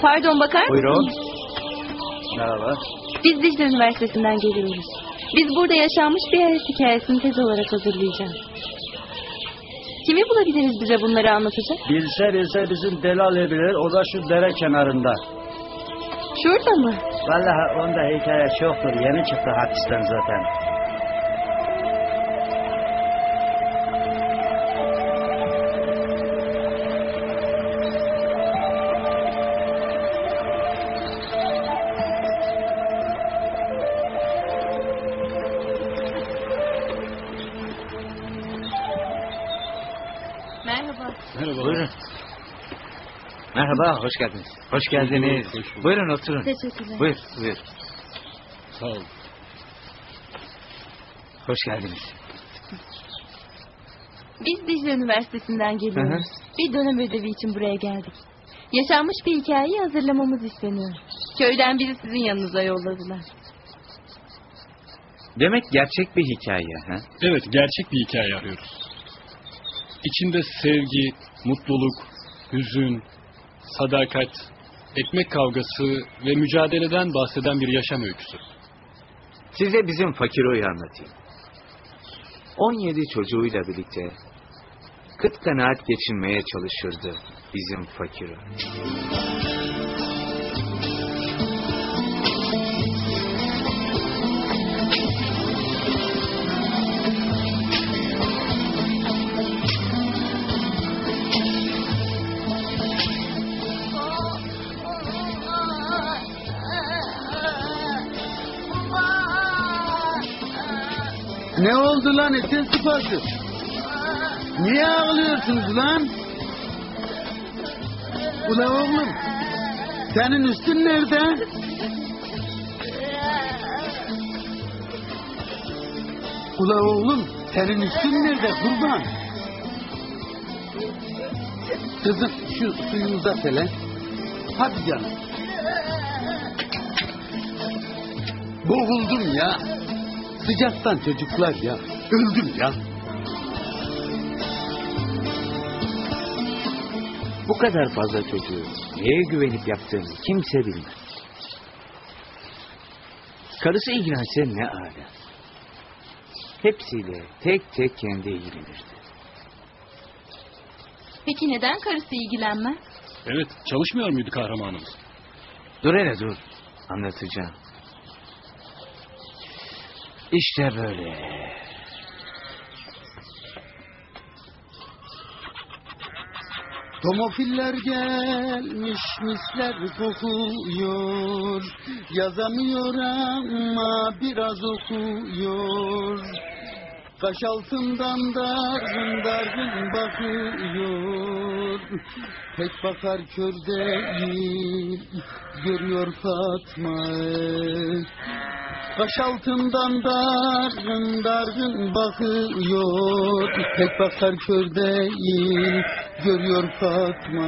Pardon, bakar Buyurun. mısınız? Merhaba. Biz Dicle Üniversitesi'nden geliyoruz. Biz burada yaşanmış bir hayat hikayesini tez olarak hazırlayacağız. Kimi bulabiliriz bize bunları anlatacak? Bilse bizim Delal bilir. O da şu dere kenarında. Şurada mı? Vallahi onda hikaye çoktur. Yeni çıktı hapisten zaten. Merhaba. Merhaba. Buyurun. Merhaba, hoş geldiniz. Hoş geldiniz. Hoş bulduk. Buyurun oturun. Teşekkürler. Buyur. Sağ ol. Hoş geldiniz. Biz Dicle Üniversitesi'nden geliyoruz. Bir dönem ödevi için buraya geldik. Yaşanmış bir hikayeyi hazırlamamız isteniyor. Köyden bizi sizin yanınıza yolladılar. Demek gerçek bir hikaye, ha? Evet, gerçek bir hikaye arıyoruz. İçinde sevgi, mutluluk, hüzün, sadakat, ekmek kavgası ve mücadeleden bahseden bir yaşam öyküsü. Size bizim Fakiro'yu anlatayım. 17 çocuğuyla birlikte kıt kanaat geçinmeye çalışırdı bizim Fakiro. Ne oldu lan etin sıfası? Niye ağlıyorsunuz lan? Ula oğlum, senin üstün nerede? Ula oğlum, senin üstün nerede kurban? Kızım şu suyu uzat hele. Hadi canım. Boğuldum ya. Sıcaktan çocuklar ya. Öldüm ya. Bu kadar fazla çocuğu neye güvenip yaptığını kimse bilmez. Karısı ilgilense ne ala. Hepsiyle tek tek kendi ilgilenirdi. Peki neden karısı ilgilenmez? Evet, çalışmıyor muydu kahramanımız? Dur hele dur. Anlatacağım. İşte böyle. Tomofiller gelmiş, misler kokuyor. Yazamıyor ama biraz okuyor. Kaş altından dargın dargın bakıyor. Pek bakar kör değil, görüyor Fatma. Kaş altından dargın dargın bakıyor. Pek bakar kör değil, görüyor Fatma.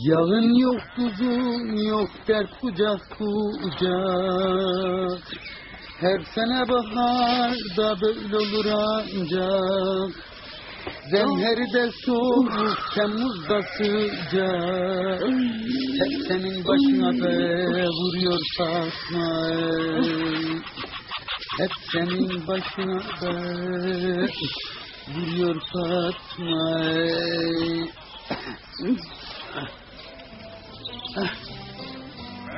Yağın yok, tuzun yok, dert kucak kucak. Her sene baharda böyle olur ancak. Zemherde soğuk, Temmuz'da sıcak. Hep senin başına be vuruyor Fatma. Hep senin başına be vuruyor Fatma.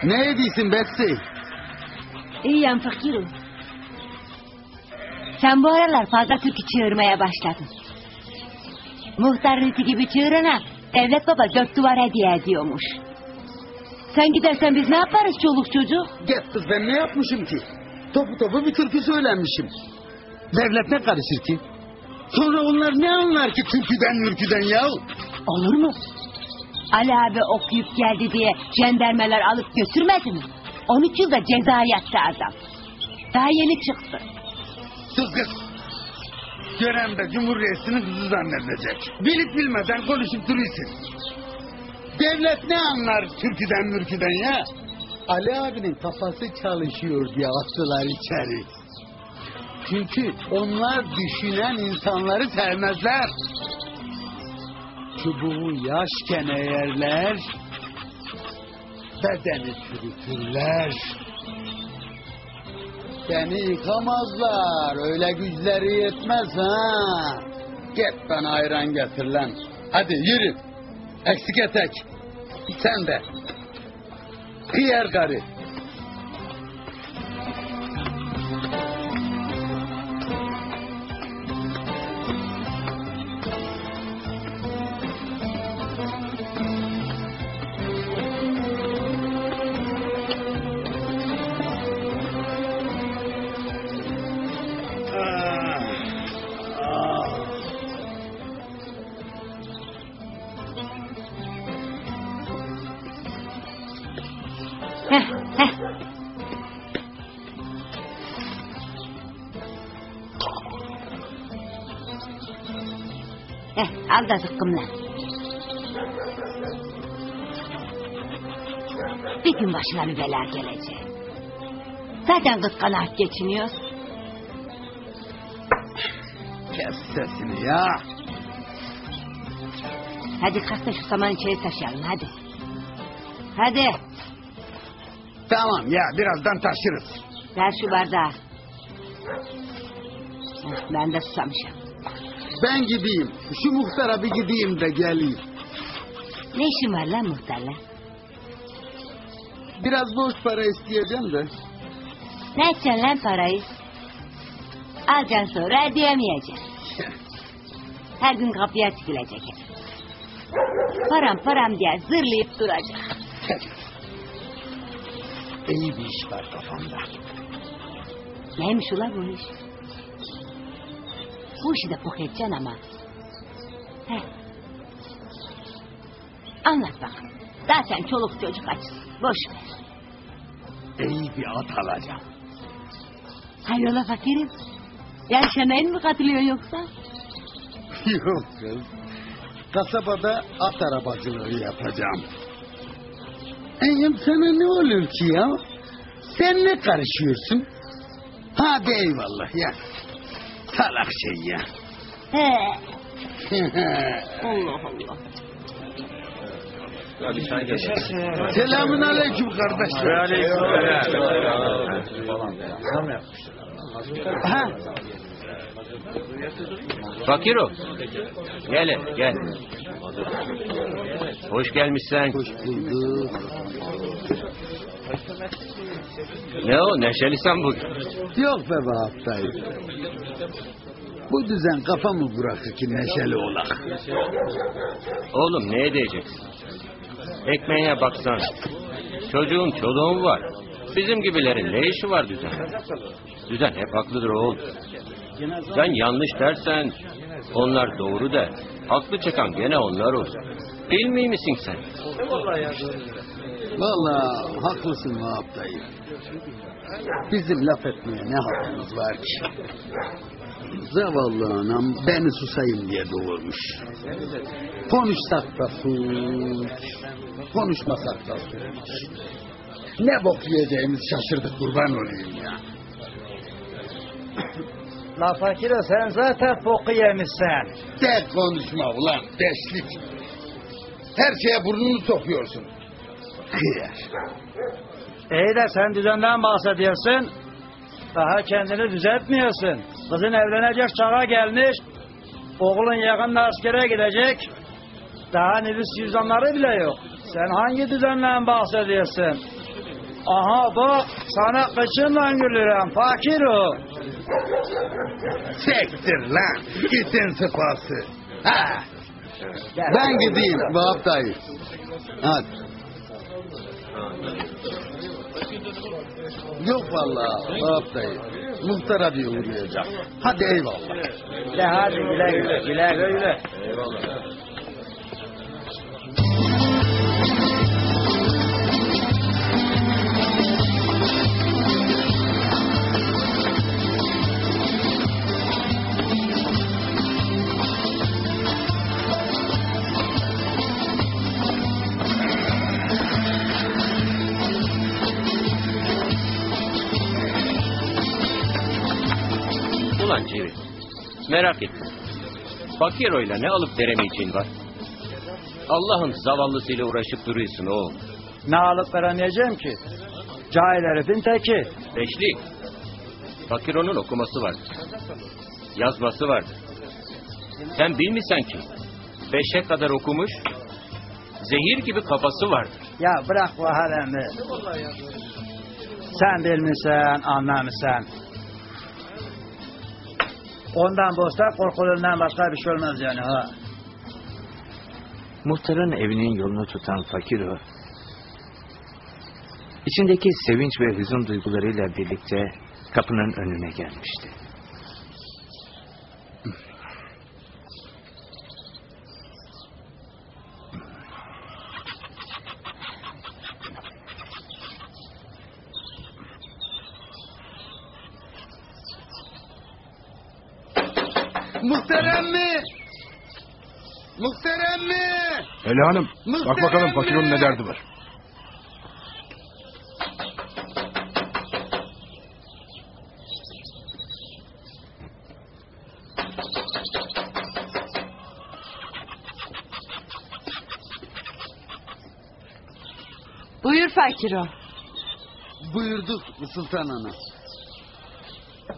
Ne ediyorsun Betsy? İyiyim fakirim. Sen bu aralar fazla türkü çığırmaya başladın. Muhtarın iti gibi çığırana devlet baba 4 duvar hediye ediyormuş. Sen gidersen biz ne yaparız çoluk çocuk? Git kız, ben ne yapmışım ki? Topu bir türkü söylenmişim. Devlet ne karışır ki? Sonra onlar ne anlar ki türküden ya? Olur mu? Ali abi okuyup geldi diye jandarmalar alıp götürmedi mi? 13 yılda ceza yattı adam. Daha yeni çıktı. Sus kız. Gören de Cumhuriyet'inin kızı zannedecek. Bilip bilmeden konuşup duruyorsun. Devlet ne anlar türküden ya? Ali abinin kafası çalışıyor diye attılar içeri. Çünkü onlar düşünen insanları sevmezler. Çubuğu yaşken eğerler, bedeni çürütürler. Seni yıkamazlar, öyle güçleri yetmez ha. Git bana ayran getir lan. Hadi yürü. Eksik etek. Sen de. Hıyar karı. Heh, heh. Al da zıkkımla. Bir gün başına bir bela gelecek. Zaten kıskanarak geçiniyoruz. Kes sesini ya. Hadi kalk da şu samanı içeri taşıyalım hadi. Hadi Tamam ya, birazdan taşırız. ver şu bardağı. Ben de susamışım. Ben gideyim. Şu muhtara bir gideyim de geleyim. Ne işin var lan muhtarla? Biraz borç para isteyeceğim de. Ne edeceksin lan parayı? Alacaksın sonra ödeyemeyeceksin. Her gün kapıya tıkılacak. Param diye zırlayıp duracak. İyi bir iş var kafamda. Neymiş ula bu iş? Bu işi de bok edeceksin ama. Heh. Anlat bakalım. Zaten çoluk çocuk açız. Boş ver. İyi bir at alacağım. Hayrola fakirim? Yarışanayın mı katılıyor yoksa? Yok kız. Kasabada at arabacılığı yapacağım. Hem sana ne olur ki ya? Sen ne karışıyorsun? Hadi eyvallah ya. Salak şey ya. He. Allah Allah. Selamun aleyküm kardeşler. Ha, Fakir o. Gel hele, gel. Hoş gelmişsen. hoş bulduk. Ne o, neşelisin bugün. Yok be Vahap dayı. Bu düzen kafamı bırakır ki neşeli olak. Oğlum ne edeceksin? Ekmeğine baksan. Çocuğun çoluğun var. Bizim gibilerin ne işi var düzen? Düzen hep haklıdır oğul. Sen yanlış dersen onlar doğru der. Haklı çıkan gene onlar olur. Bilmiyor misin sen? Vallahi haklısın Vahap dayı. Bizim laf etmeye ne hakkımız var ki? Zavallı anam beni susayım diye doğurmuş. Konuşsak da suç, konuşmasak da suç. Ne bok yiyeceğimiz şaşırdık, kurban olayım ya. La fakir sen zaten boku yemişsin. Tek konuşma ulan, beşlik. Her şeye burnunu sokuyorsun. Kıyar. İyi de sen düzenden bahsediyorsun. Daha kendini düzeltmiyorsun. Kızın evlenecek çağa gelmiş. Oğlun yakında askere gidecek. Daha nüfus cüzdanları bile yok. Sen hangi düzenden bahsediyorsun? Aha bak sana kıçınla gülürüm fakir o. Sektir lan, itin sıpası. Ha. Ben gideyim Vahap dayı. Hadi. Yok vallahi Vahap dayı. Muhtara bir uğrayacak. Hadi eyvallah. De hadi güle güle güle güle. Ulan Cevit, merak etme. Fakir oyla ne alıp veremeyeceğin var? Allah'ın zavallısıyla uğraşıp duruyorsun oğul. Ne alıp veremeyeceğim ki? Cahil herifin teki. Beşlik. Fakiro'nun okuması vardır. Yazması vardır. Sen bilmişsen ki 5'e kadar okumuş, zehir gibi kafası vardır. Ya bırak bu halemi. Sen bilmişsen, anlamışsan. Ondan boşta korkulundan başka bir şey olmaz yani ha. Muhtarın evinin yolunu tutan fakir o. İçindeki sevinç ve hüzün duygularıyla birlikte kapının önüne gelmişti. Muhterem mi? Muhterem mi? Hele hanım, bak bakalım fakirin ne derdi var. Buyur Fakiro. Buyurduk Sultan Ana.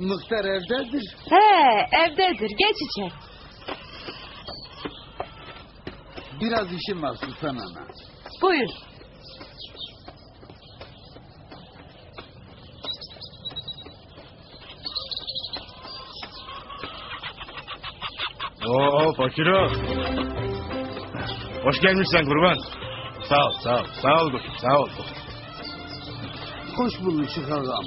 Muhtar evdedir. He, evdedir. Geç içeri. Biraz işim var Sultan Ana. Buyur. Oo fakiro. Hoş gelmişsen kurban. Sağ ol, sağ ol. Sağ ol koçum, sağ ol. Hoş bulmuşuk ağam.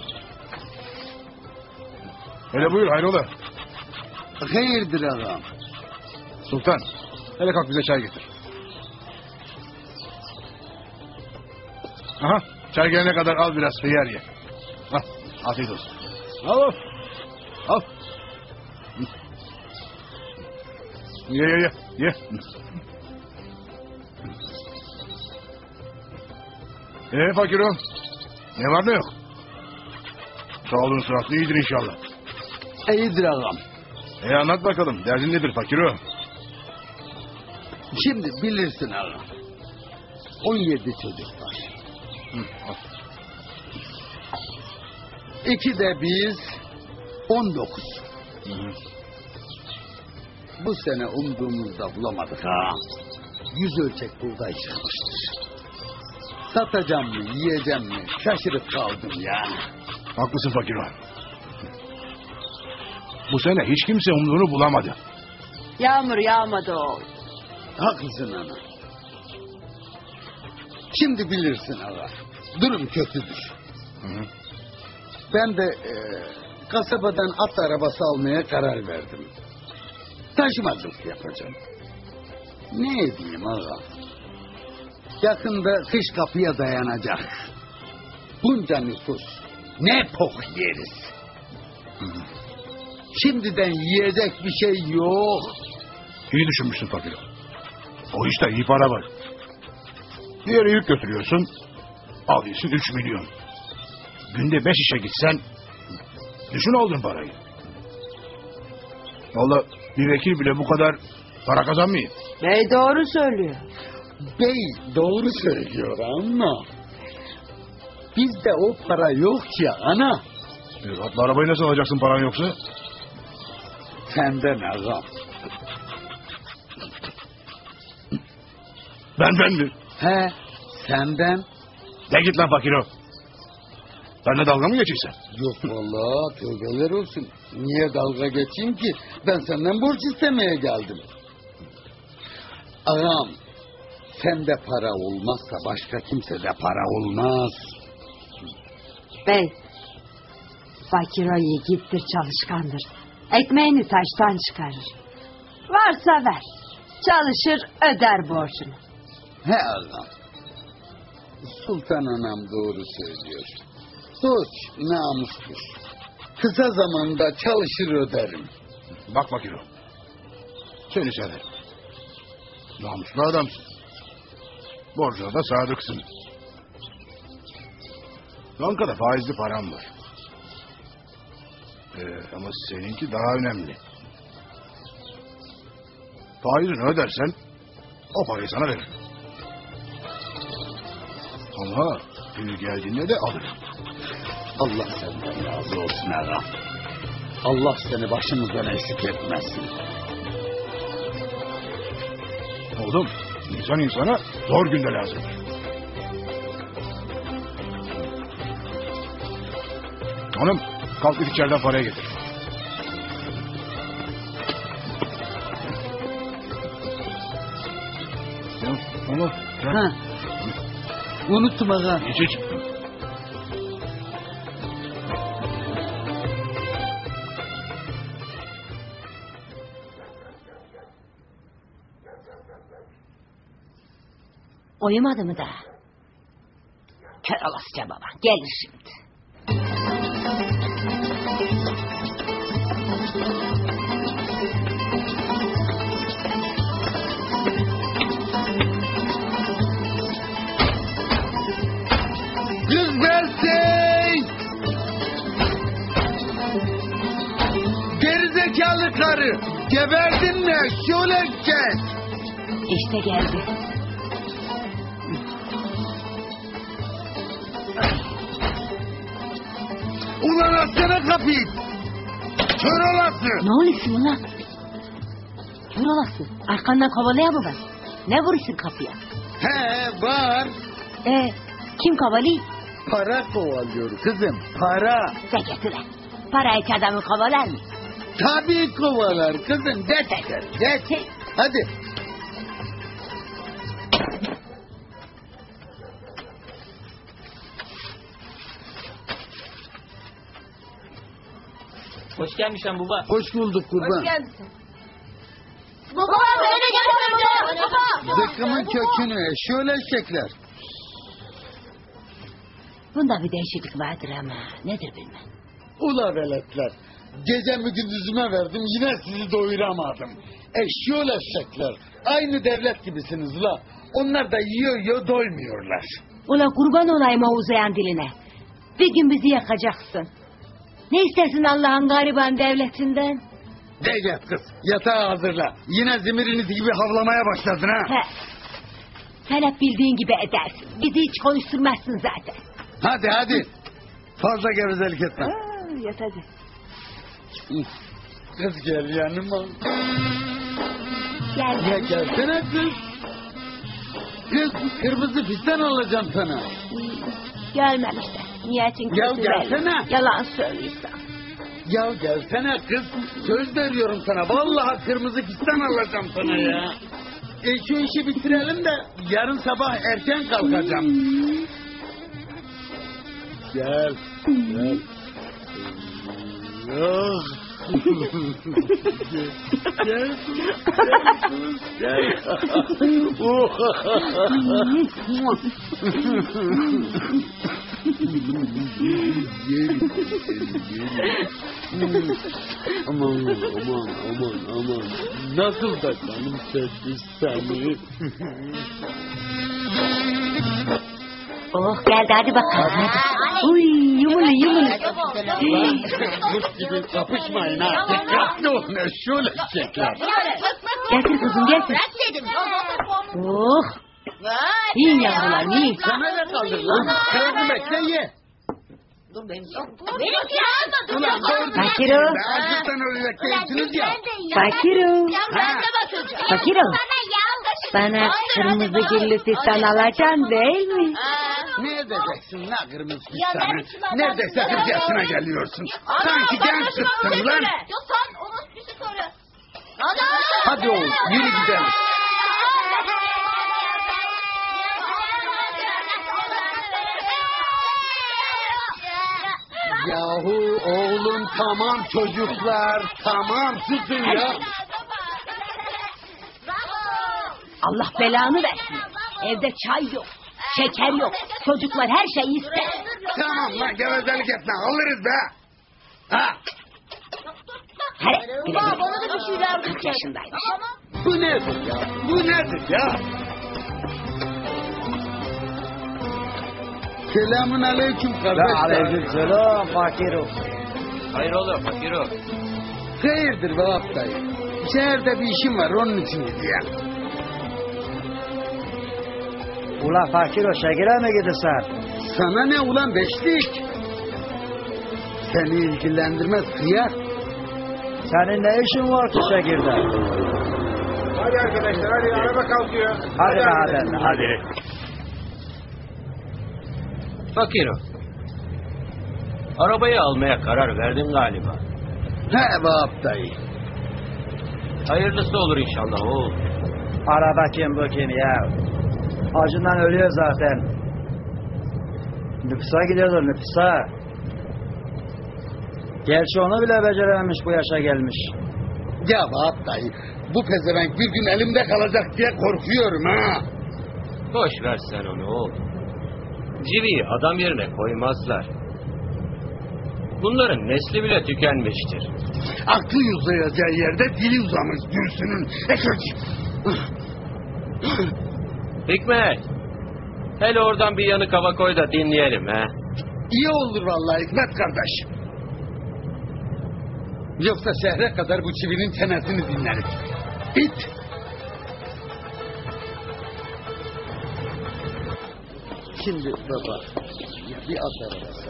Hele buyur hayrola. Hayırdır ağam? Sultan, hele kalk bize çay getir. Aha, çay gelene kadar al biraz hıyar ye. Al, afiyet olsun. Al, al. Ye. Fakiro, ne var ne yok? Sağlığın sıhhatli iyidir inşallah. İyidir ağam. Anlat bakalım, derdin nedir Fakiro? Şimdi bilirsin ağam. 17 çocuk var. İki de biz 19. Bu sene umduğumuzda bulamadık ağam. 100 ölçek buğday çıkmıştır. Satacağım mı, yiyeceğim mi? Şaşırıp kaldım ya. Haklısın Fakiro. Bu sene hiç kimse umduğunu bulamadı. Yağmur yağmadı oğul. Haklısın ana. Şimdi bilirsin ağa. Durum kötüdür. Hı. Ben de kasabadan at arabası almaya karar verdim. Taşımacılık yapacağım. Ne edeyim ağa? Yakında kış kapıya dayanacak. Bunca nüfus. Ne pok yeriz. Hı. Şimdiden yiyecek bir şey yok. İyi düşünmüşsün Fakiro. O işte iyi para var. Bir yere yük götürüyorsun. Alıyorsun 3 milyon. Günde 5 işe gitsen düşün aldın parayı. Vallahi bir vekil bile bu kadar para kazanmıyor. Bey doğru söylüyor. Bey doğru söylüyor ama bizde o para yok ya ana. Atlı arabayı nasıl alacaksın paran yoksa? Senden ağam. Benden mi? He senden. De git lan Fakiro. Benimle dalga mı geçiyorsun? Yok vallahi tövbeler olsun. Niye dalga geçeyim ki? Ben senden borç istemeye geldim. Ağam sende para olmazsa başka kimsede para olmaz. Bey, Fakiro yiğittir, çalışkandır. Ekmeğini taştan çıkarır. Varsa ver. Çalışır, öder borcunu. He ağam. Sultan anam doğru söylüyor. Dost namustur. Kısa zamanda çalışır öderim. Bak Fakiro. Seni severim. Namuslu adamsın. Borcuna da sadıksın. Bankada faizli param var. Ama seninki daha önemli. Faizini ödersen o parayı sana veririm. Ama günü geldiğinde de alırım. Allah senden razı olsun ağam. Allah seni başımızdan eksik etmesin. Oğlum, insan insana zor günde lazım. Hanım, kalk git içeriden parayı getir. Onu, Ha. Unuttum ağam. hiç hiç. Uyumadı mı daha? Kör olasıca baba. Gelir şimdi. Kız versin! Gerizekalı karı! Geberdin mi? Şöyle gel! İşte geldi. Ulan açsana kapıyı! Kör olası! Ne oluyorsun ulan? Kör olası. Arkandan kovalaya mı ben? Ne vuruyorsun kapıya? He var! Kim kovalıyor? Para kovalıyor kızım, para! Sen getir lan. Para hiç adamı kovalar mı? Tabii kovalar kızım, geç! Hadi! Hoş gelmişsin baba. Hoş bulduk kurban. Baba böyle gelmem. Baba. Zıkkımın kökünü şöyle eşekler. Bunda bir değişiklik vardır ama nedir bilmem. Ula veletler, gecemi gündüzüme verdim yine sizi doyuramadım. Şöyle eşekler, aynı devlet gibisiniz la. Onlar da yiyor doymuyorlar. Ulan kurban olayım o uzayan diline. Bir gün bizi yakacaksın. Ne istersin Allah'ın gariban devletinden? De gel kız, yatağı hazırla. Yine zimiriniz gibi havlamaya başladın ha. He. Sen hep bildiğin gibi edersin. Bizi hiç konuşturmazsın zaten. Hadi. Fazla gevezelik etme. Yat hadi. Kız gel yanıma. Gel. Ya gelsene kız. Kız kırmızı fistan alacağım sana. Gelmem işte. Niyetin Ya kötü gelsene. belli. Yalan söylüyorsan. Ya gelsene kız. Söz veriyorum sana. Vallahi kırmızı fistan alacağım sana ya. Şu işi bitirelim de yarın sabah erken kalkacağım. Gel. Oh. Gel. Aman. Nasıl da kanım sevmiş seni. Oh geldi hadi bakalım. Hadi. Uy yumulu. Kurt gibi kapışmayın ha. Dikkatli olun şöyle çekler. Getir kızım getir. Oh. Yiyin yavrular yiyin. Sana ne kaldır lan? Kırmızı bekle ye. Ulan doğru. Fakiro. Acıktan öyle keyifsiniz ya. Fakiro. Ha. Fakiro. Bana kırmızı güllü fistan alacaksın değil mi? Ne edeceksin la kırmızı fistanı? Neredeyse 40 yaşına geliyorsun. Sanki gençsin lan. Hadi oğlum yürü gidelim. Yahu oğlum tamam çocuklar. Tamam susun ya. Allah belanı versin. Evde çay yok, şeker yok. Çocuklar her şeyi ister. Tamam lan gevezelik etme alırız be. Ha. Hele güle güle. 40 yaşındaymış. Bu nedir ya? Bu nedir ya? Selamun aleyküm kardeşler. Aleykümselam Fakiro. Hayrola fakiro? Hayırdır Vahap dayı? Şehirde bir işim var onun için gidiyorum. Ula fakir o şekere mi gidiyorsun? Sana ne ulan beşlik? Seni ilgilendirmez hıyar. Senin ne işin var ki şekirde? Hadi arkadaşlar hadi araba kalkıyor. Hadi. Fakir o. Arabayı almaya karar verdin galiba. He Vahap dayı. Hayırlısı olur inşallah oğul. Araba kim bu kim ya? Acından ölüyor zaten. Nüfusa gidiyordur nüfusa. Gerçi onu bile becerememiş bu yaşa gelmiş. Ya Vahap dayı, bu pezevenk bir gün elimde kalacak diye korkuyorum ha. Boş ver sen onu oğul. Civiyi adam yerine koymazlar. Bunların nesli bile tükenmiştir. Aklı uzayacağı yerde dili uzamış Gülsün'ün. Hikmet. Hele oradan bir yanık hava koy da dinleyelim he. İyi olur vallahi Hikmet kardeş. Yoksa şehre kadar bu çivinin çenesini dinleriz. İt. Şimdi baba, bir at arabası.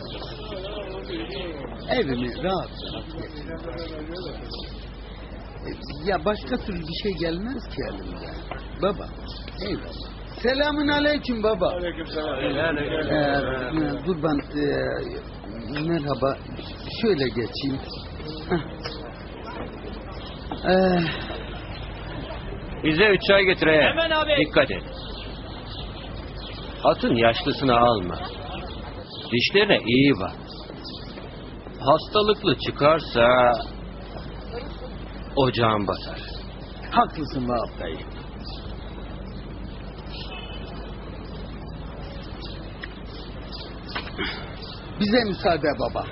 Evimi rahat getir. Ya başka türlü bir şey gelmez ki elimden. Baba, eyvallah. Selamun aleyküm baba. Aleykümselam. Dur ben merhaba. Şöyle geçeyim. Bize 3 çay getir he. Hemen abi. Dikkat et. Atın yaşlısını alma. Dişlerine iyi bak. Hastalıklı çıkarsa ocağın basar. Haklısın Vahap dayı. Bize müsaade baba.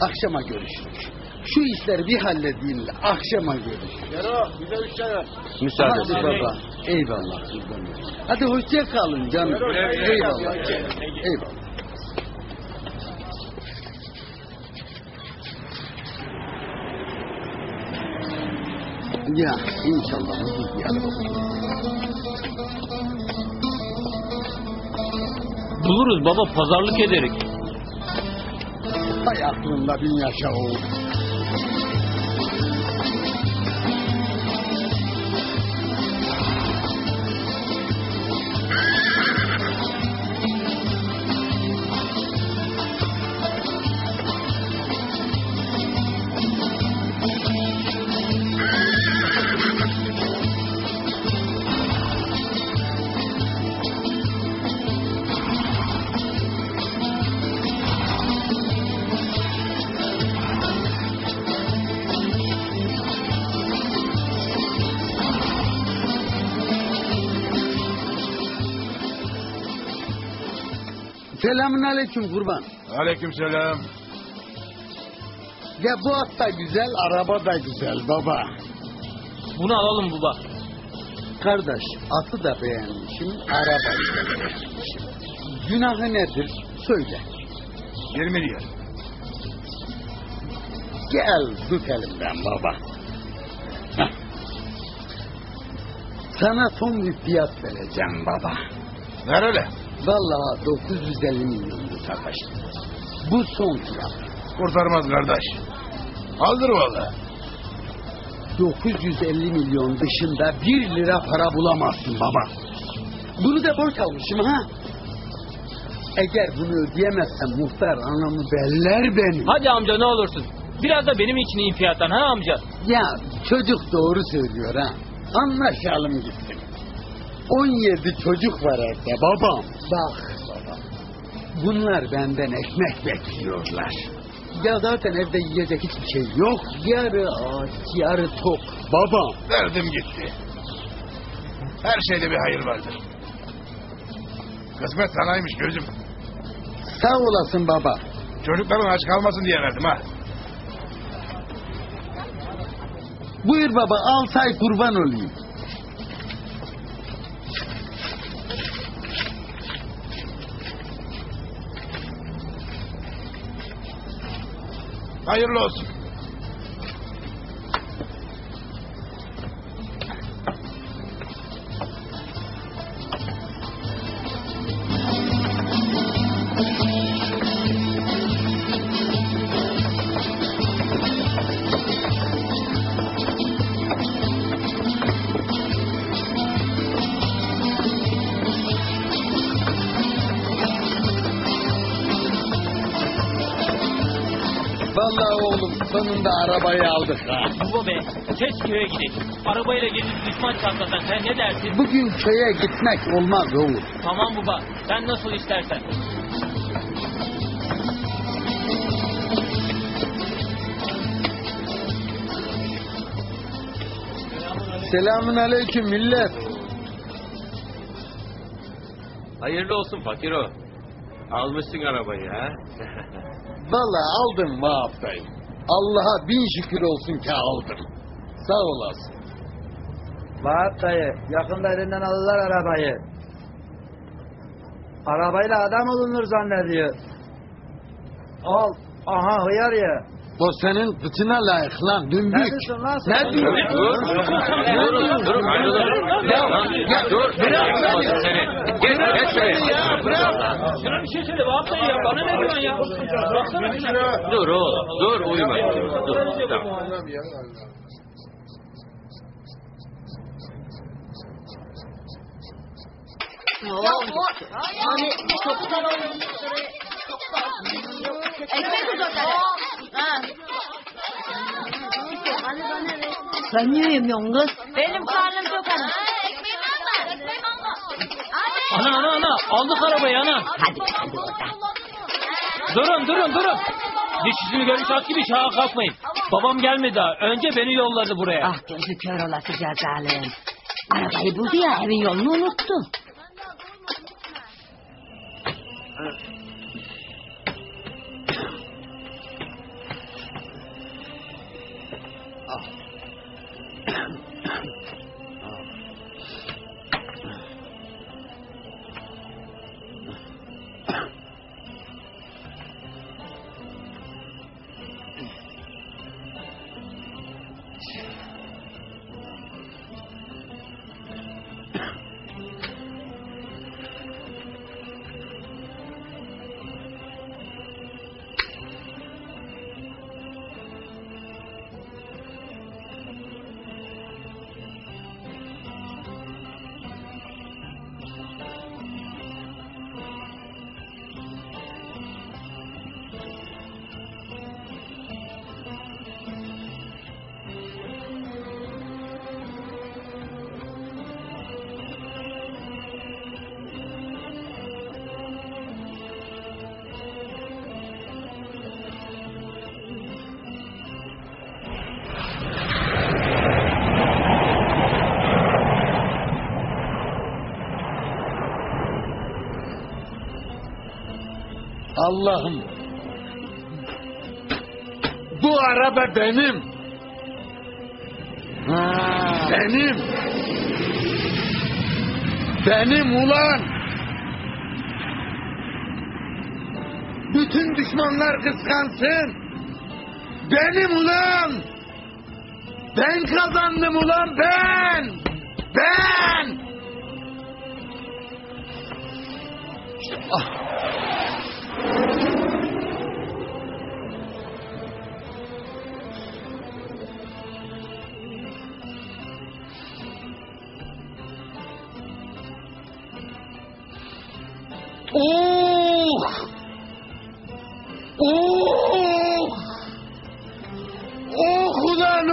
Akşama görüşürüz. Şu işleri bir halledeyim de akşama görüşürüz. Yaro bize 3 çay ver. Müsaade Hadi et. baba. Eyvallah. Hadi hoşça kalın canım. Eyvallah. Eyvallah. Ya inşallah ucuz bir araba buluruz. Buluruz baba, pazarlık ederik. Hay aklında bin yaşa oğul. Selamun aleyküm kurban. Aleykümselam. Ya bu at da güzel, araba da güzel baba. Bunu alalım baba. Kardeş, atı da beğenmişim, arabayı da beğenmişim. Günahı nedir? Söyle. 20 lira. Gel tut elimden baba. Heh. Sana son bir fiyat vereceğim baba. Ver öyle. Vallahi 950 milyondu kardeş. Bu son fiyat. Kurtarmaz kardeş. Aldır valla. 950 milyon dışında 1 lira para bulamazsın baba. Bunu da borç almışım ha. Eğer bunu ödeyemezsem muhtar anamı beller benim. Hadi amca ne olursun. Biraz da benim için iyi fiyattan ha amca. Ya çocuk doğru söylüyor ha. Anlaşalım gitsin. 17 çocuk var evde babam. Bak baba. Bunlar benden ekmek bekliyorlar. Ya zaten evde yiyecek hiçbir şey yok. Yarı aç, yarı tok. Babam. Verdim gitti. Her şeyde bir hayır vardır. Kısmet sanaymış gözüm. Sağ olasın baba. Çocukların aç kalmasın diye verdim ha. Buyur baba, al say kurban olayım. Hayırlı olsun. Vallahi oğlum sonunda arabayı aldık ha. Baba be, geç köye gidelim. Arabayla gezip düşman çatlasan sen ne dersin? Bugün köye gitmek olmaz oğlum. Tamam baba, sen nasıl istersen. Selamun aleyküm millet. Hayırlı olsun fakiro. Almışsın arabayı ha. Vallahi aldım Vahap dayı. Allah'a bin şükür olsun ki aldım. Sağ olasın. Vahap dayı yakında elinden alırlar arabayı. Arabayla adam olunur zannediyor. Al. Aha hıyar ya. O senin kıçına layık lan dümbük. Neredesin lan sen? Ne diyorsun? Dur ayrılır. Dur. Seni. Geç şuraya. Şuna bir şey söyle Vahap dayı ya, bana ne diyorsun ya? Baksana bir şey. Dur oğlum. Dur uyuma. Dur. Tamam. Sen niye yemiyorsun kız? Benim karnım çok aç. Ana, aldık arabayı ana. Hadi oradan. Durun. Diş yüzünü görmüş at gibi şaha kalkmayın. Babam gelmedi daha. Önce beni yolladı buraya. Ah gözü kör olasıca zalim. Arabayı buldu ya evin yolunu unuttu. Allah'ım. Bu araba benim. Benim. Benim ulan. Bütün düşmanlar kıskansın. Benim ulan. Ben kazandım ulan ben. Ah. Ulan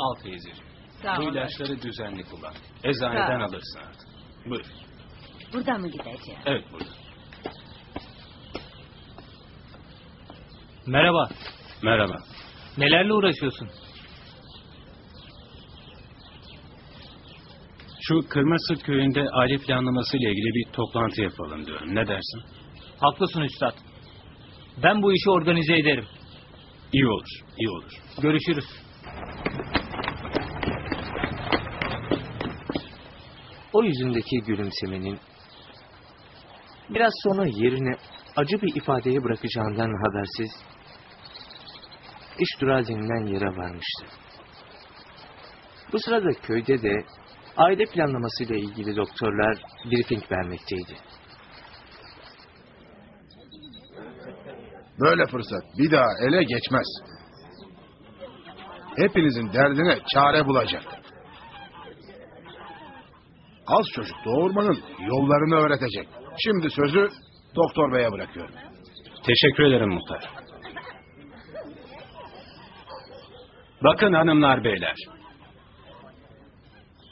Al teyzeciğim. Sağ Bu ol. ilaçları düzenli kullan. Eczaneden Sağ ol. alırsın artık. Buyur. Burada mı gideceğim? Evet burada. Merhaba. Merhaba. Nelerle uğraşıyorsun? Şu Kırmızı köyünde aile planlaması ile ilgili bir toplantı yapalım diyorum. Ne dersin? Haklısın üstad. Ben bu işi organize ederim. İyi olur, iyi olur. Görüşürüz. O yüzündeki gülümsemenin biraz sonra yerine acı bir ifadeye bırakacağından habersiz iş durağı denilen yere varmıştı. Bu sırada köyde de aile planlamasıyla ilgili doktorlar briefing vermekteydi. Böyle fırsat bir daha ele geçmez. Hepinizin derdine çare bulacak. Az çocuk doğurmanın yollarını öğretecek. Şimdi sözü doktor beye bırakıyorum. Teşekkür ederim muhtar. Bakın hanımlar beyler.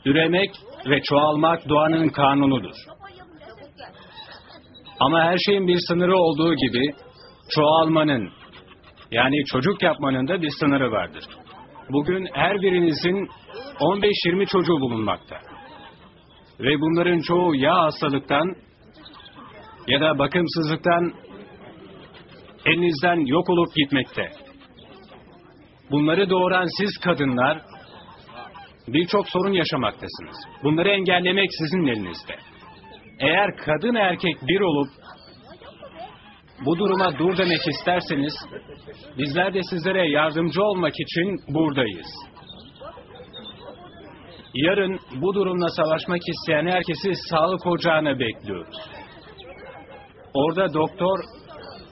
Üremek ve çoğalmak doğanın kanunudur. Ama her şeyin bir sınırı olduğu gibi çoğalmanın yani çocuk yapmanın da bir sınırı vardır. Bugün her birinizin 15-20 çocuğu bulunmakta. Ve bunların çoğu ya hastalıktan ya da bakımsızlıktan elinizden yok olup gitmekte. Bunları doğuran siz kadınlar birçok sorun yaşamaktasınız. Bunları engellemek sizin elinizde. Eğer kadın erkek bir olup bu duruma dur demek isterseniz bizler de sizlere yardımcı olmak için buradayız. Yarın bu durumla savaşmak isteyen herkesi sağlık ocağına bekliyoruz. Orada doktor,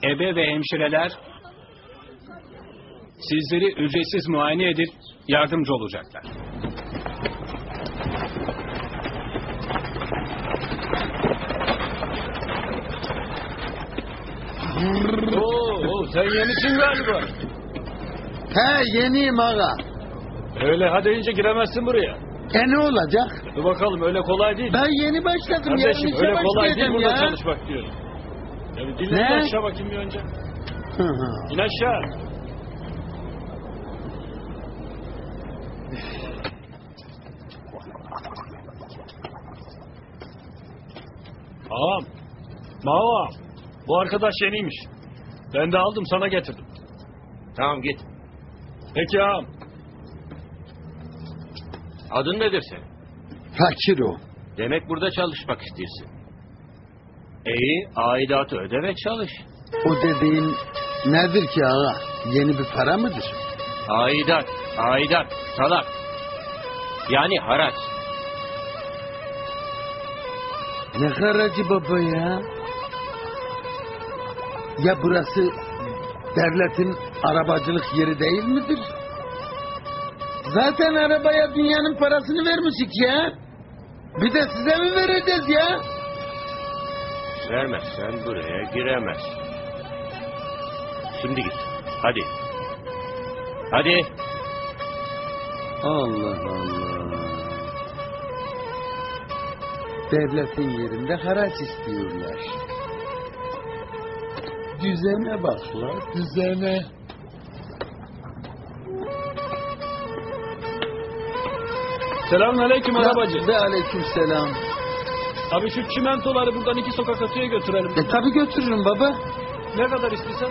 ebe ve hemşireler sizleri ücretsiz muayene edip yardımcı olacaklar. Oo, sen yenisin galiba. He yeniyim ağa. Öyle ha deyince giremezsin buraya. Ne olacak? Dur bakalım öyle kolay değil. Ben yeni başladım. Kardeşim yarın işe öyle kolay değil başlayacağım burada ya. çalışmak diyorum. Yani dinle Ne? aşağı bakayım bir önce. Hı hı. İn aşağı. Ağam. Ağam. Bu arkadaş yeniymiş. Ben de aldım sana getirdim. Tamam git. Peki ağam. Adın nedir senin? Fakir o. Demek burada çalışmak istiyorsun. İyi, aidatı öde ve çalış. O dediğin nedir ki ağa? Yeni bir para mıdır? Aidat, salak. Yani haraç. Ne haracı baba ya? Ya burası devletin arabacılık yeri değil midir? Zaten arabaya dünyanın parasını vermişik ya. Bir de size mi vereceğiz ya? Vermezsen buraya giremez. Şimdi git. Hadi. Hadi. Allah Allah. Devletin yerinde haraç istiyorlar. Düzene bak la, düzene. Selamünaleyküm arabacı. Ve aleyküm selam. Abi şu çimentoları buradan 2 sokak öteye götürelim. Tabi götürürüm baba. Ne kadar istiyorsan?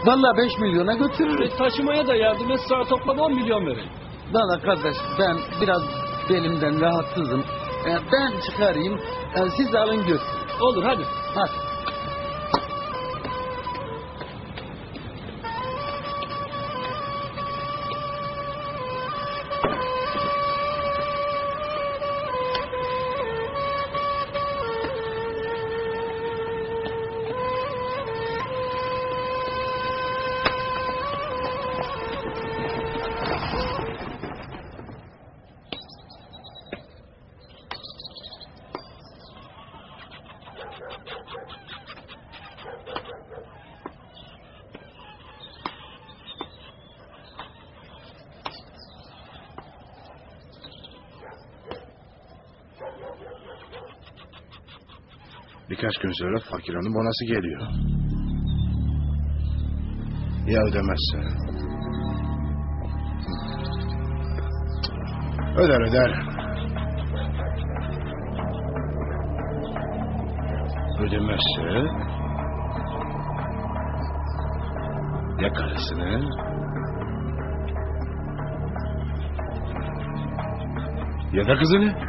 Vallahi 5 milyona götürürüm. Taşımaya da yardım et, sana toplam 10 milyon vereyim. Valla kardeş ben biraz belimden rahatsızım. Ben çıkarayım. Siz alın götürün. Olur hadi. Hadi. Birkaç gün sonra fakiranın bonası geliyor. Ya ödemezse? Öder. Ödemezse ya karısını ya da kızını.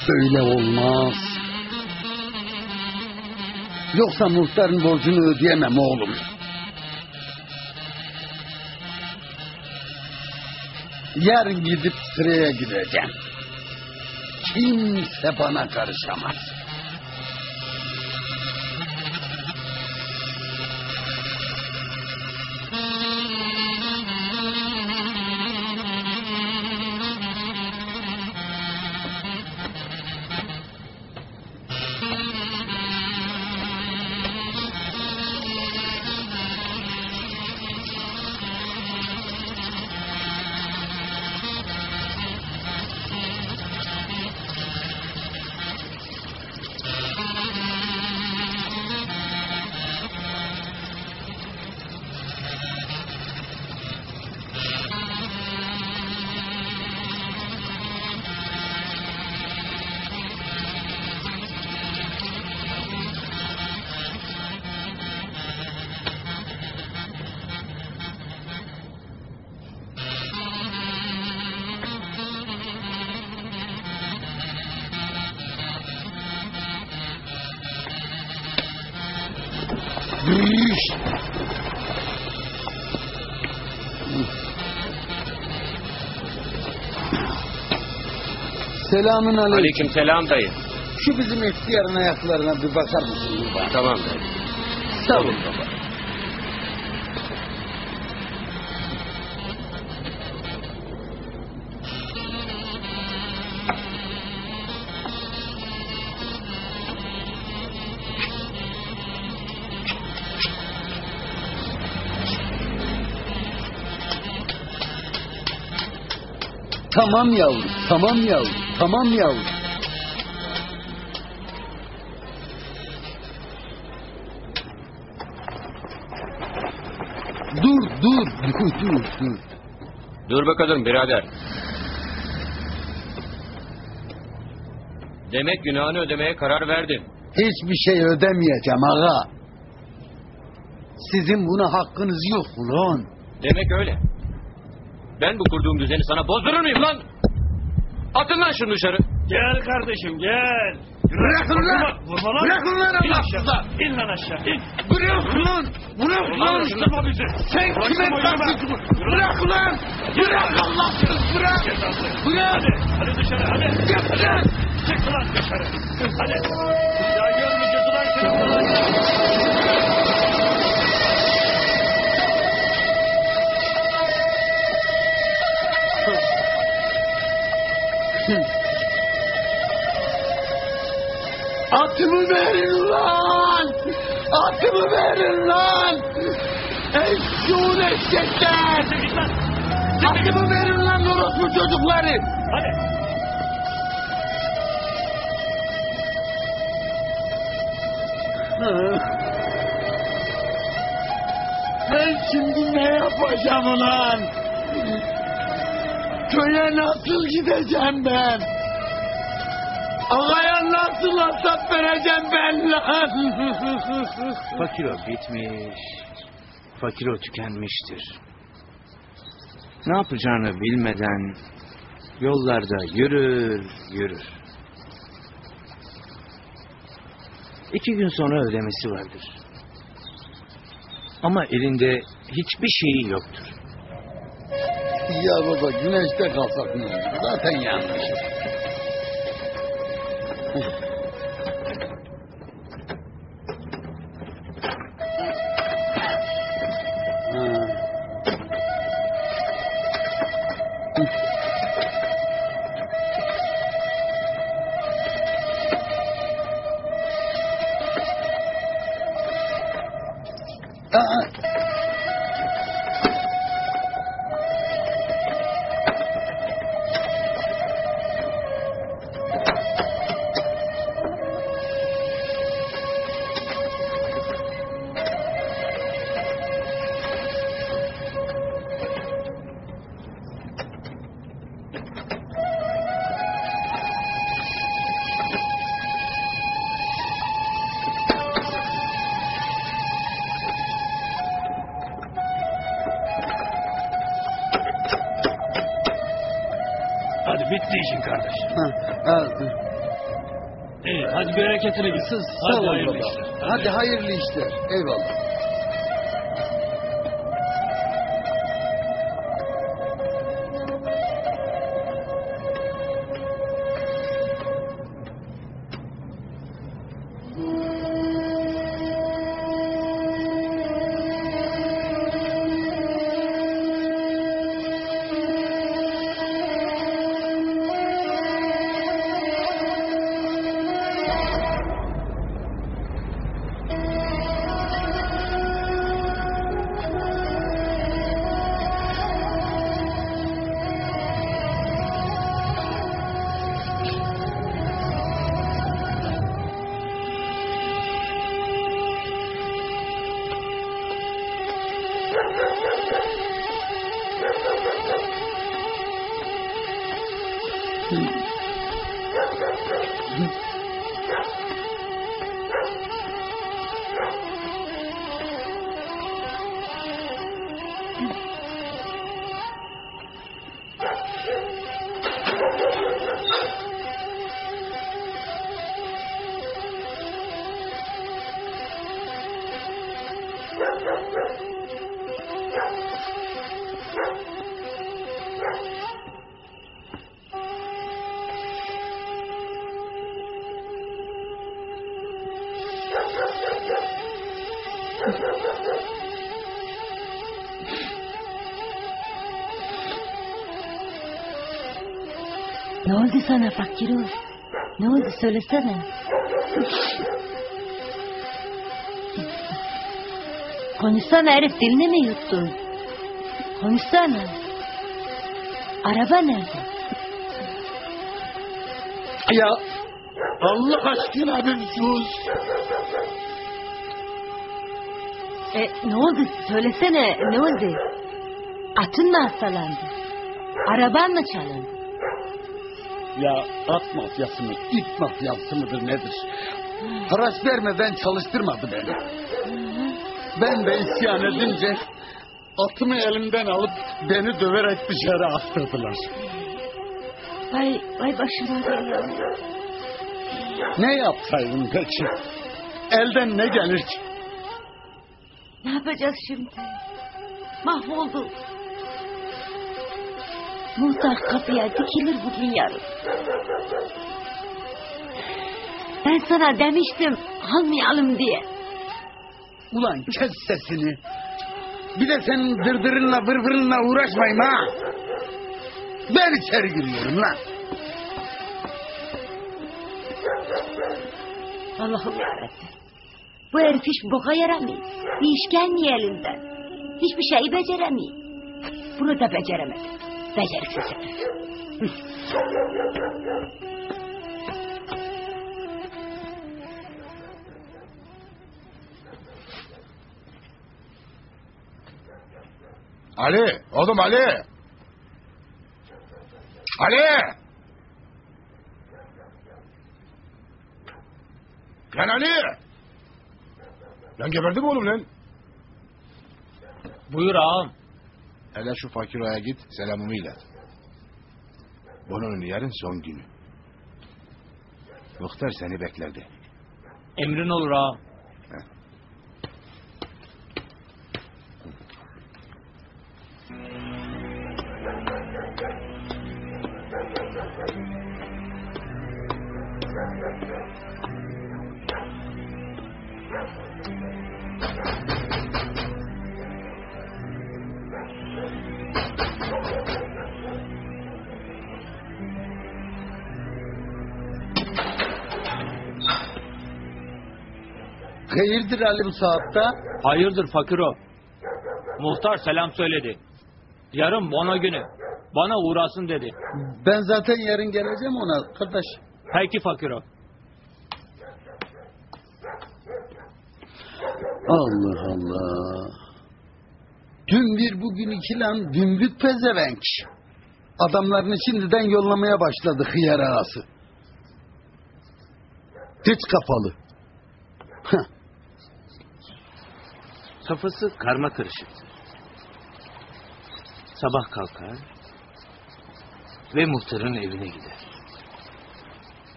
Böyle olmaz. Yoksa muhtarın borcunu ödeyemem oğlum. Yarın gidip sıraya gireceğim. Kimse bana karışamaz. Selamün aleyküm. Aleyküm selam dayı. Şu bizim ihtiyarın ayaklarına bir bakar mısın baba? Tamam dayı. Sağ olun baba. Tamam yavrum, tamam yavrum, tamam yavrum. Dur. Dur bakalım birader. Demek günahını ödemeye karar verdin. Hiçbir şey ödemeyeceğim ağa. Sizin buna hakkınız yok ulan. Demek öyle. Ben bu kurduğum düzeni sana bozdurur muyum lan? Atın lan şunu dışarı. Gel kardeşim gel. Bırakın lan! Vurma lan. Bırakın lan İn Allah'ınıza! aşağı. İn lan aşağı. İn. Bırak lan! Bırak lan! Uğraştırma bizi. Sen kime karşısın? Bırak lan! Bırak Allah'ınız bırak! Bırak! Hadi dışarı hadi. Yapacağım! Çık lan dışarı. Hadi. Ya görmeyeceğiz ulan seni. Atımı verin lan! Atımı verin lan! Eşşoğun eşekler! Atımı verin lan orospu çocukları! Hadi. Ben şimdi ne yapacağım ulan? Köye nasıl gideceğim ben? Ağaya nasıl hesap vereceğim ben lan? Fakir o bitmiş. Fakiro tükenmiştir. Ne yapacağını bilmeden yollarda yürür. 2 gün sonra ödemesi vardır. Ama elinde hiçbir şeyi yoktur. Ya baba güneşte kalsak ne olur? Zaten yanmışız. Hadi bitti işin kardeş. İyi, hadi bereketini gitsin. Sağ ol baba. Hadi hayırlı işler. Eyvallah. Ne oldu sana Fakiro? Ne oldu söylesene. Konuşsana herif, dilini mi yuttun? Konuşsana. Araba nerede? Ya Allah aşkına bir sus. Ne oldu söylesene, ne oldu? Atın mı hastalandı? Araban mı çalındı? Ya at mafyası mı, it mafyası mıdır nedir? Haraç vermeden çalıştırmadı beni. Ben de isyan edince atımı elimden alıp beni döverek dışarı attırdılar. Vay başıma geliyor. Ne yapsaydım peki? Elden ne gelir ki? Ne yapacağız şimdi? Mahvolduk. Muhtar kapıya dikilir bugün yarın. Ben sana demiştim almayalım diye. Ulan kes sesini. Bir de senin dırdırınla vırvırınla uğraşmayayım ha. Ben içeri giriyorum lan. Allah'ım yarabbim. Bu herif hiç boka yaramıyor. Bir iş gelmiyor elinden. Hiçbir şeyi beceremiyor. Bunu da beceremedi. Beceriksiz herif. Ali, oğlum Ali. Ali. Lan Ali. Lan geberdi mi oğlum lan? Buyur ağam. Hele şu fakir ağaya git, selamımı ilet. Bunun yarın son günü. Muhtar seni beklerdi. Emrin olur ağam. Hayırdır Ali bu saatte? Hayırdır fakiro? Muhtar selam söyledi. Yarın bona günü. Bana uğrasın dedi. Ben zaten yarın geleceğim ona kardeş. Peki fakiro. Allah Allah. Dün bir bugün iki lan dümbük pezevenk. Adamlarını şimdiden yollamaya başladı hıyar ağası. Hiç kapalı. Kafası karma karışıktı. Sabah kalkar ve muhtarın evine gider.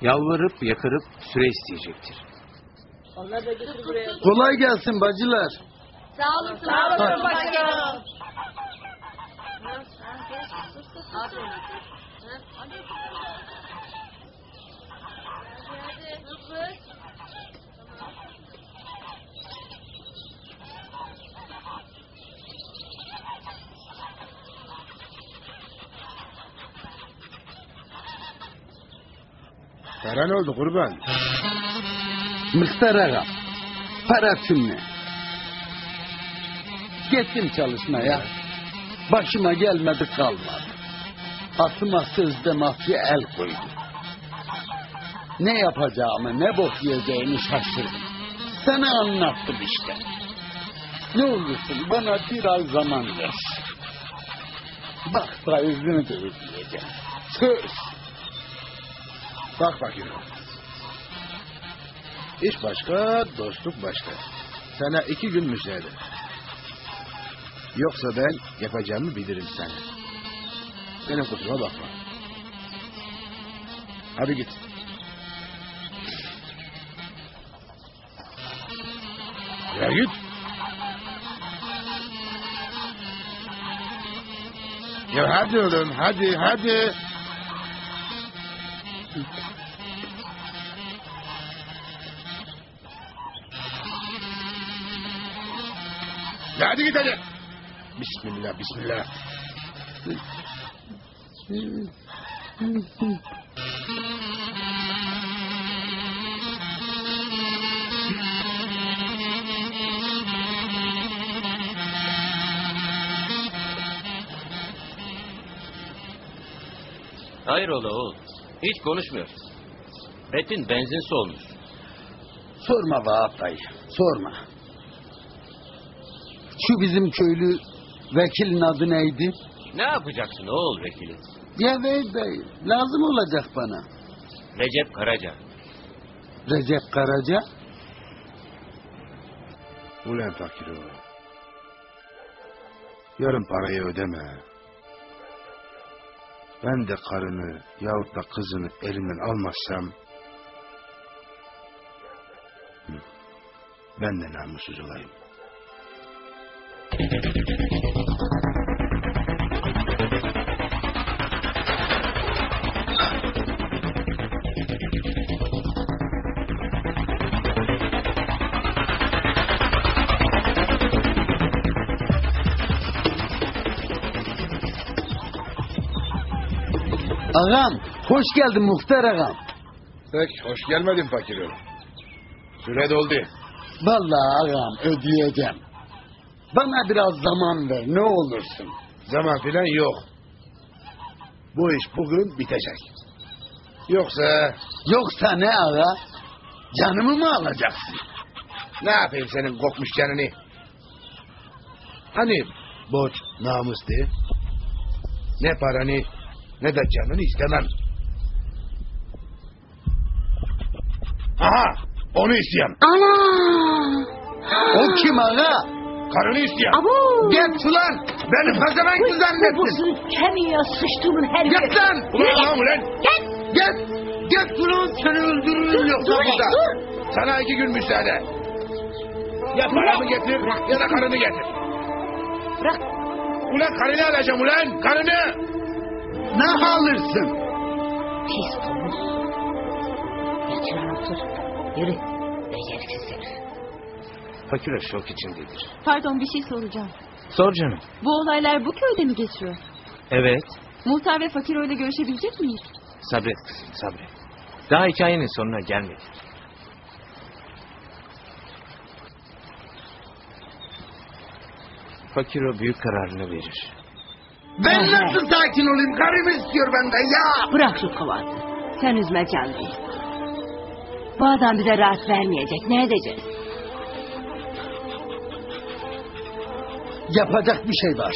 Yalvarıp yakarıp süre isteyecektir. Kolay gelsin bacılar. Sağ olun. Sağ olun başkanım. Para ne oldu kurban? Mıhtar ağa. Para tümle. Gittim çalışmaya. Başıma gelmedi kalmadı. Aklıma sözde mafya el koydu. Ne yapacağımı, ne bok yiyeceğimi şaşırdım. Sana anlattım işte. Ne olursun bana bir ay zaman ver. Bak da yüzünü de ödeyeceğim. Söz. Bak bakayım. İş başka, dostluk başka. Sana 2 gün müsaade. Yoksa ben yapacağımı bilirim sana. Benim kusuruma bakma. Hadi git. Ya git. Ya hadi oğlum, hadi. Ya hadi git hadi. Bismillah. Hayrola oğul? Hiç konuşmuyorsun. Etin benzinsi olmuş. Sorma Vahap dayı, sorma. Şu bizim köylü vekilin adı neydi? Ne yapacaksın oğul vekili? Ya bey, lazım olacak bana. Recep Karaca. Recep Karaca. Ulan fakir oğlum. Yarın parayı ödeme. Ben de karını yahut da kızını elimden almazsam ben de namussuz olayım. Ağam, hoş geldin muhtar ağam. Pek hoş gelmedin fakir oğlum. Süre doldu. Vallahi ağam ödeyeceğim. Bana biraz zaman ver ne olursun. Zaman filan yok. Bu iş bugün bitecek. Yoksa ne ağa? Canımı mı alacaksın? Ne yapayım senin kokmuş canını? Hani borç namus değil. Ne paranı ne de canını istemem. Aha onu isteyen. Ana! O kim ağa? Karını istiyor. Abo! Git ulan. Beni pezevenk mi zannettin? Busun kemiğe sıçtığımın her yeri. Git lan. Ulan. Git. Git ulan seni öldürürüm yoksa burada. Sana 2 gün müsaade. Ya paramı getir ya da karını getir. Bırak. Ulan karını alacağım ulan. Karını. Ne alırsın? Pis domuz. Geç lan otur. Yürü. Beceriksiz herif. Fakir şok içindedir. Pardon, bir şey soracağım. Sor canım. Bu olaylar bu köyde mi geçiyor? Evet. Muhtar ve Fakir öyle görüşebilecek miyiz? Sabret kızım sabret. Daha hikayenin sonuna gelmedik. Fakir o büyük kararını verir. Ben nasıl sakin olayım? Karımı istiyor benden ya. Bırak şu kıvatı. Sen üzme canlıyı. Bu adam bize rahat vermeyecek. Ne edeceğiz? Yapacak bir şey var.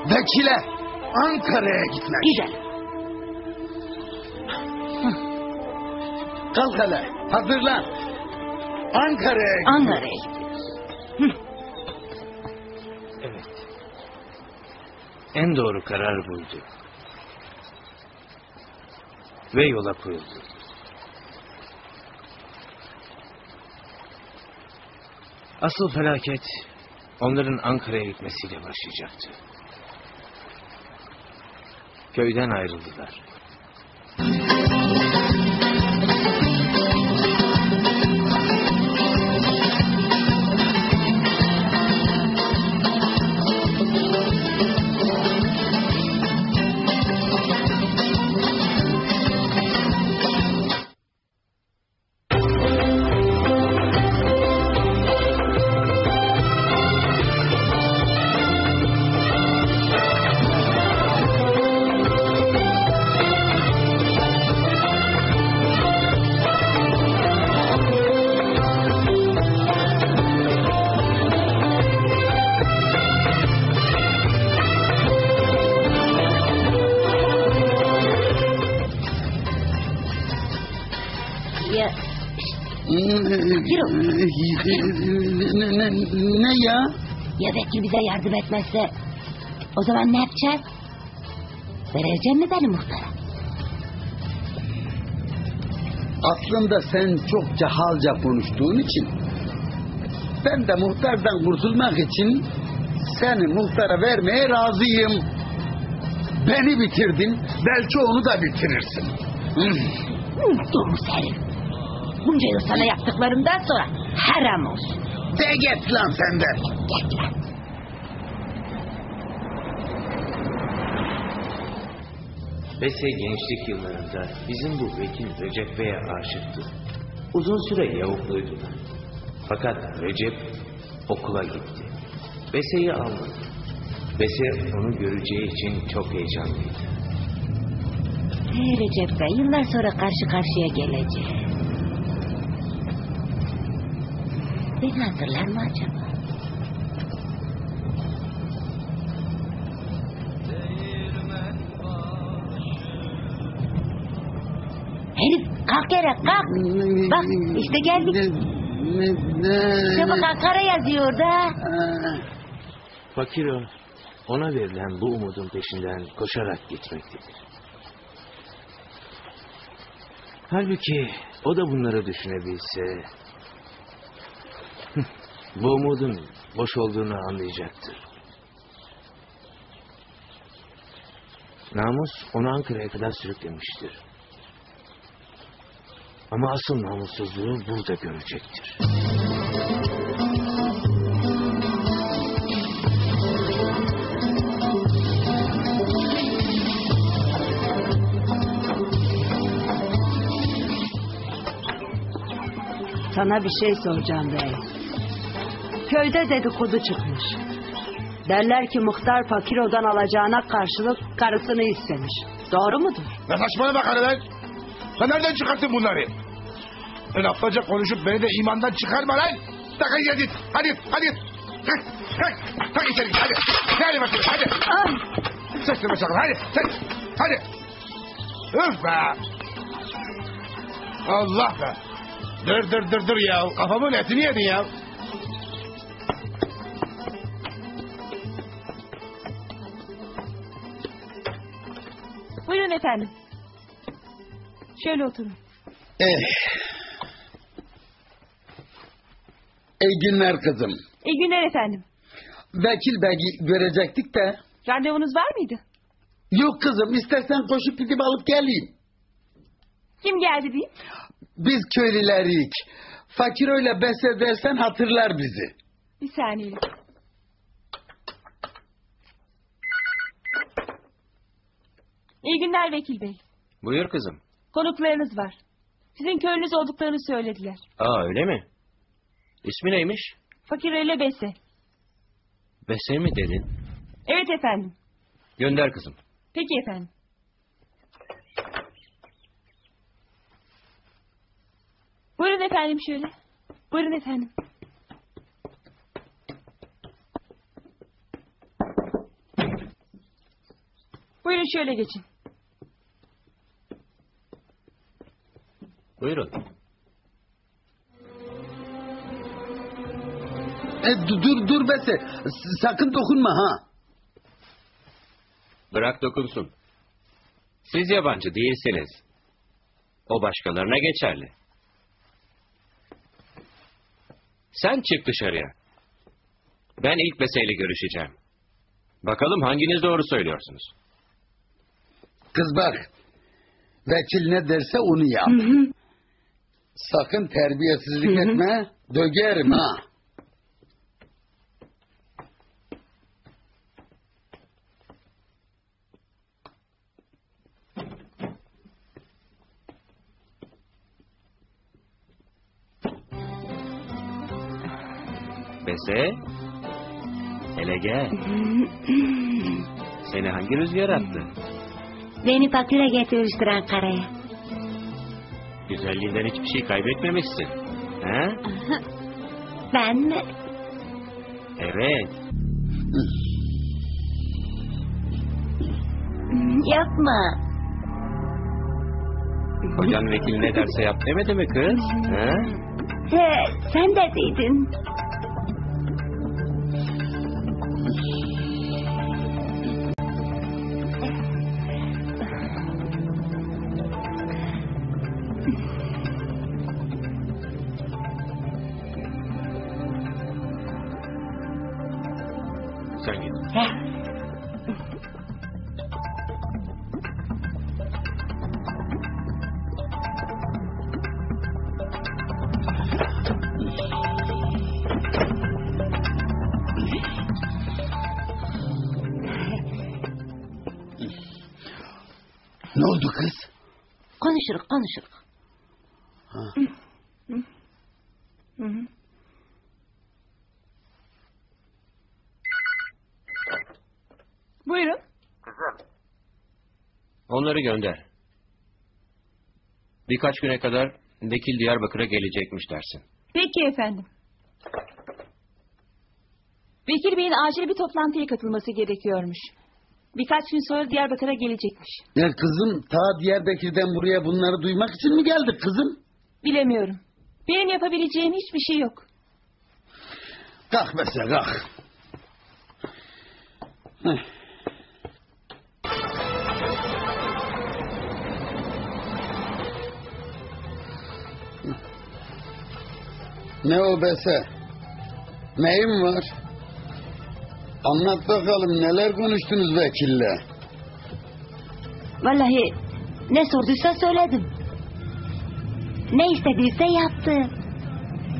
Vekile Ankara'ya gitmek. Gidelim. Kalk hele. Hazırlan. Ankara'ya gidiyoruz. Ankara'ya gidiyoruz. Evet. En doğru karar buydu. Ve yola koyuldu. Asıl felaket onların Ankara'ya gitmesiyle başlayacaktı. Köyden ayrıldılar. Ne ya? Ya vekil bize yardım etmezse o zaman ne yapacağız? Vereceğim mi beni muhtara? Aslında sen çok cehalca konuştuğun için ben de muhtardan kurtulmak için seni muhtara vermeye razıyım. Beni bitirdin, belki onu da bitirirsin. Domuz herif. Bunca yıl sana yaptıklarımdan sonra haram olsun. De git lan senden. Git lan. Bese gençlik yıllarında bizim bu vekil Recep Bey'e aşıktı. Uzun süre yavukluydular. Fakat Recep okula gitti. Bese'yi almadı. Bese onu göreceği için çok heyecanlıydı. Recep Bey yıllar sonra karşı karşıya geleceğiz. Beni hatırlar mı acaba? Herif kalk yere kalk. Bak işte geldik. Çabuk Ankara yazıyor da. Fakir o, ona verilen bu umudun peşinden koşarak gitmektedir. Halbuki o da bunları düşünebilse bu umudun boş olduğunu anlayacaktır. Namus onu Ankara'ya kadar sürüklemiştir. Ama asıl namussuzluğu burada görecektir. Sana bir şey soracağım bey. Köyde dedikodu çıkmış. Derler ki muhtar Fakiro'dan alacağına karşılık karısını istemiş. Doğru mudur? Ne saçmalama karı lan. Sen nereden çıkarttın bunları? Öyle aptalca konuşup beni de imandan çıkarma lan. Takın yedin. Hadi. Tak içeri git hadi. Hadi bakayım hadi. Seslenme sakın hadi. Hadi. Öf be. Allah be. Dur ya. Kafamın etini yedin ya. Buyurun efendim. Şöyle oturun. İyi günler kızım. İyi günler efendim. Vekil Bey'i görecektik de. Randevunuz var mıydı? Yok kızım, istersen koşup gidip alıp geleyim. Kim geldi diyeyim? Biz köylülerik. Fakir öyle bahsedersen hatırlar bizi. Bir saniye. İyi günler Vekil Bey. Buyur kızım. Konuklarınız var. Sizin köylünüz olduklarını söylediler. Aa öyle mi? İsmi neymiş? Fakir ile Bese. Bese mi dedin? Evet efendim. Gönder kızım. Peki efendim. Buyurun efendim şöyle. Buyurun efendim. Buyurun şöyle geçin. Buyurun. Dur Bese, sakın dokunma ha. Bırak dokunsun. Siz yabancı değilsiniz. O başkalarına geçerli. Sen çık dışarıya. Ben ilk Bese'yle görüşeceğim. Bakalım hanginiz doğru söylüyorsunuz. Kız bak, vekil ne derse onu yap. Sakın terbiyesizlik etme, dögerim ha. Bese, hele gel. Seni hangi rüzgar attı? Beni fakire getirmiştir Ankara'ya. Güzelliğinden hiçbir şey kaybetmemişsin. He? Ben mi? Evet. Yapma. Kocan vekil ne derse yap demedi mi kız? He? Sen de dedin. Sen git. Ne oldu kız? Konuşuruz. Buyurun. Onları gönder. Birkaç güne kadar vekil Diyarbakır'a gelecekmiş dersin. Peki efendim. Vekil Bey'in acil bir toplantıya katılması gerekiyormuş. Birkaç gün sonra Diyarbakır'a gelecekmiş. Ya kızım, ta Diyarbakır'dan buraya bunları duymak için mi geldik kızım? Bilemiyorum. Benim yapabileceğim hiçbir şey yok. Kalk mesela kalk. Ne o Bese? Neyin var? Anlat bakalım, neler konuştunuz vekille? Vallahi ne sorduysa söyledim. Ne istediyse yaptı.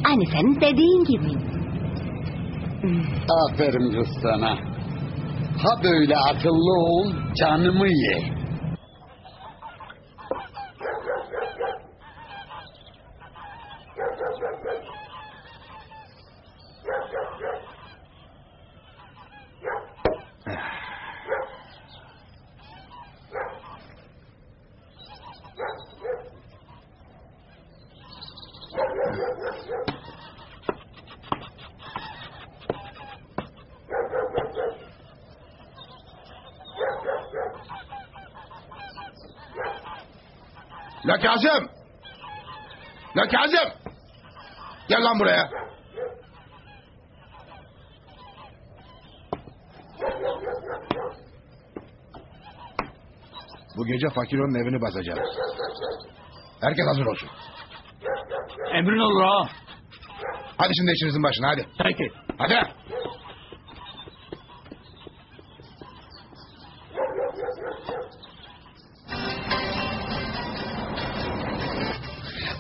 Aynı senin dediğin gibi. Aferin kız sana. Ha böyle akıllı ol, canımı ye. La Kazım! La Kazım! Gel lan buraya. Bu gece Fakiro'nun evini basacağız. Herkes hazır olsun. Emrin olur ha. Hadi şimdi işinizin başına hadi. Peki. Hadi.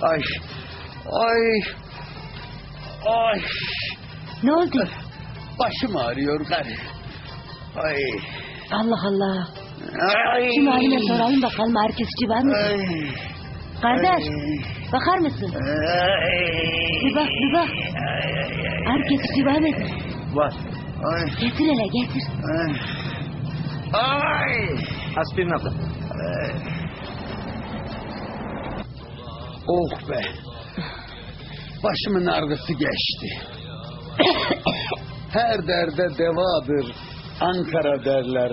Ay. Ay. Ay. Ne oldu? Başım ağrıyor gari. Ay. Allah Allah. Ay. Şimdi haline sorayım bakalım herkes civar mı? Ay. Kardeş Ay. bakar mısın? Ay. Bir bak. Herkes civar mı? Var. Ay. Getir hele getir. Ay. Ay. Aspirin abla. Ay. Oh be. Başımın ağrısı geçti. Her derde devadır Ankara derler.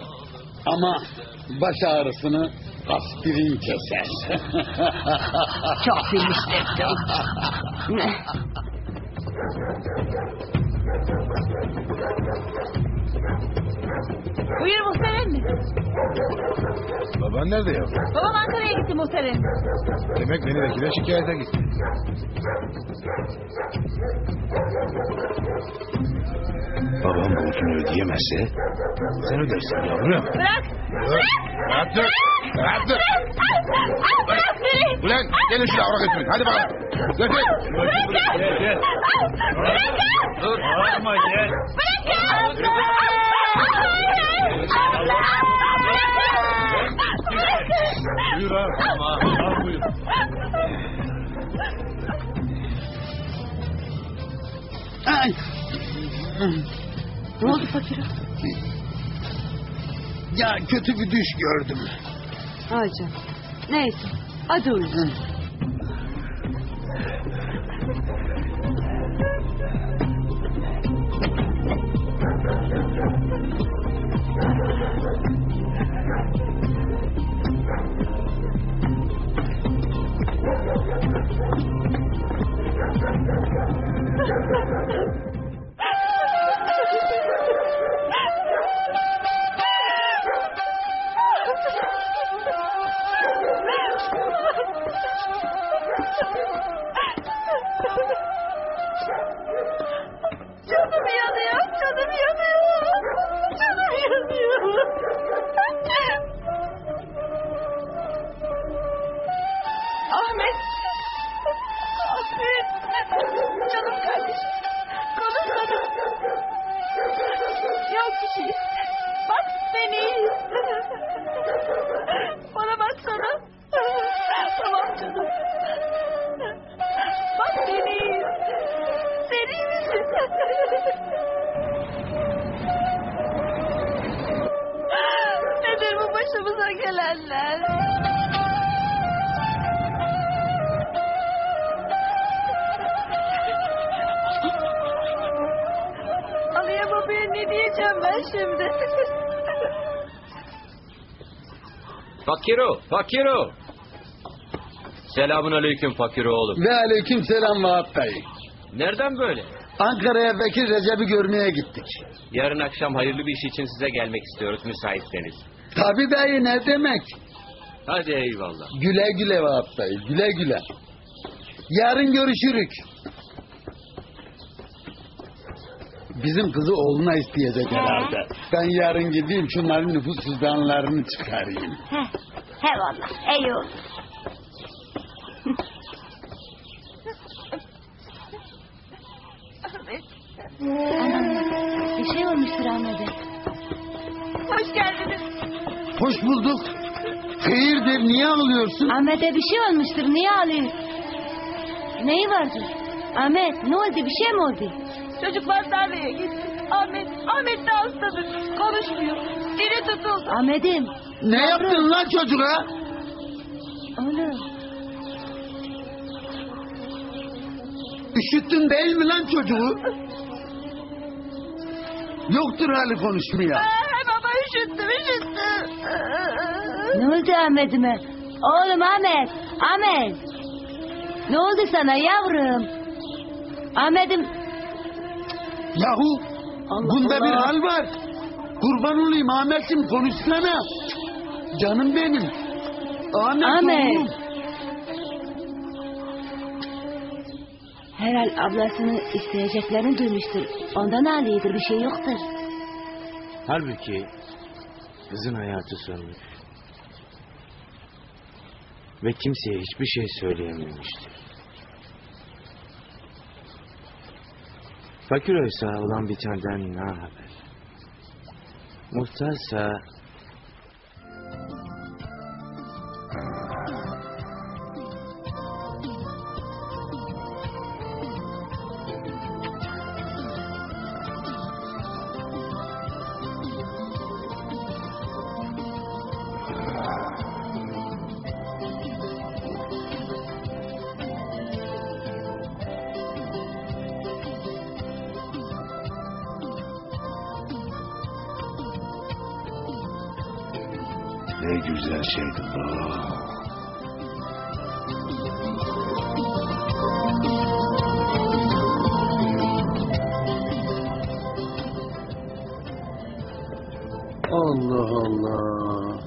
Ama baş ağrısını aspirin keser. Çok bilmiştim. Buyur muhterem mi? Baban nerede ya? Babam Ankara'ya gitti muhterem. Demek beni vekile şikayete gitti. Babam borcunu ödeyemezse sen ödersin yavrum. Bırak. Rahat dur. Rahat dur. Bırak beni. Ulan gelin şuraya avrak etmeyin. Hadi bakalım. Götür. Gel. Dur. Bağırma gel. Buyur ha. Al buyur. Ay. Ne oldu Fakir? Ya kötü bir düş gördüm. Ay canım. Neyse. Hadi uyu. Canım yanıyor. Ahmet. Canım kardeşim. Konuşmadım. Yok bir şey. Bak ben iyiyim. Bana baksana. Tamam canım. Bak ben iyiyim. Sen iyi misin? Nedir bu başımıza gelenler? Aliye babaya ne diyeceğim ben şimdi? Fakiro. Selamun aleyküm Fakiro oğlum. Ve aleyküm selam Vahap dayı. Nereden böyle? Ankara'ya Bekir Recep'i görmeye gittik. Yarın akşam hayırlı bir iş için size gelmek istiyoruz müsaitseniz. Tabii dayı ne demek? Hadi eyvallah. Güle güle Vahap dayı, güle güle. Yarın görüşürük. Bizim kızı oğluna isteyecek herhalde. Ben yarın gideyim şunların nüfus cüzdanlarını çıkarayım. He valla iyi oldu. Bir şey olmuştur Ahmet'e. Hoş geldiniz. Hoş bulduk. Hayırdır, niye ağlıyorsun? Ahmet'e bir şey olmuştur niye ağlıyorsun? Neyi vardır? Ahmet ne oldu bir şey mi oldu? Çocuklar tarlaya gitti. Ahmet de hastadır. Konuşmuyor. Dili tutuldu. Ahmet'im. Ne yaptın lan çocuğa? Oğlum. Üşüttün değil mi lan çocuğu? Yoktur hali konuşmaya. Baba üşüttüm. Ne oldu Ahmet'ime? Oğlum Ahmet. Ne oldu sana yavrum? Ahmet'im. Yahu Allah bunda Allah. bir hal var. Kurban olayım Ahmet'im konuşsana. Canım benim. Ahmet. Herhal ablasını isteyeceklerini duymuştur. Ondan ağlıyordur, bir şey yoktur. Halbuki kızın hayatı sönmüş. Ve kimseye hiçbir şey söyleyememiştir. Fakir oysa olan bitenden ne haber? Muhtarsa Ne güzel şeydi bu. Allah Allah.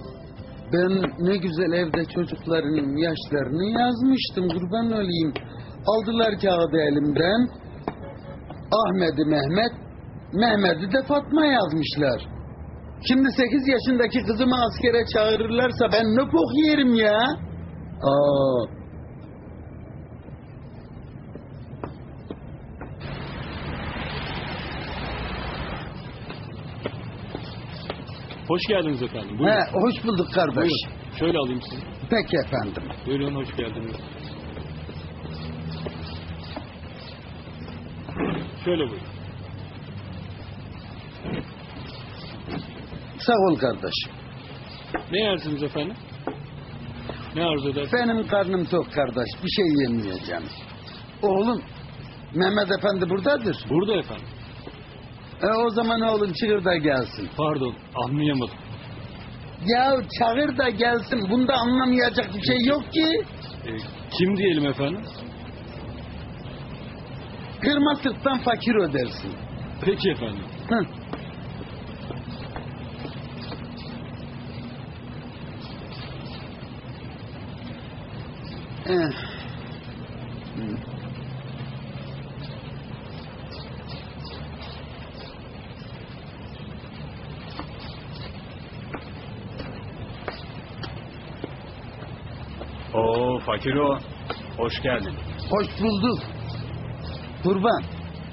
Ben ne güzel evde çocuklarının yaşlarını yazmıştım, kurban olayım. Aldılar kağıdı elimden. Ahmet'i Mehmet, Mehmet'i de Fatma yazmışlar. Şimdi 8 yaşındaki kızımı askere çağırırlarsa ben ne bok yerim ya? Aa. Hoş geldiniz efendim. Buyurun. Hoş bulduk kardeş. Buyurun. Şöyle alayım sizi. Peki efendim. Buyurun, hoş geldiniz. Şöyle buyurun. Sağ ol kardeş. Ne yersiniz efendim? Ne arzu edersiniz? Benim karnım tok kardeş. Bir şey yemeyeceğim. Oğlum, Mehmet Efendi buradadır. Burada efendim. O zaman oğlum çağır da gelsin. Pardon, anlayamadım. Ya çağır da gelsin. Bunda anlamayacak bir şey yok ki. Kim diyelim efendim? Kırma sırttan fakir ödersin. Peki efendim. Hı. Oo fakir o. Hoş geldin. Hoş bulduk. Kurban.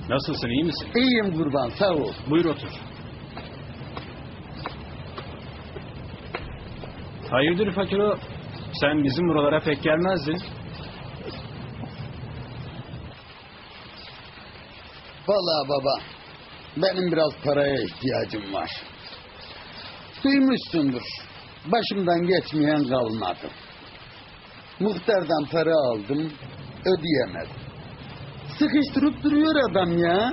Nasılsın, iyi misin? İyiyim kurban, sağ ol. Buyur otur. Hayırdır fakir o? Sen bizim buralara pek gelmezdin. Vallahi baba, benim biraz paraya ihtiyacım var. Duymuşsundur, başımdan geçmeyen kalmadı. Muhtardan para aldım, ödeyemedim. Sıkıştırıp duruyor adam ya.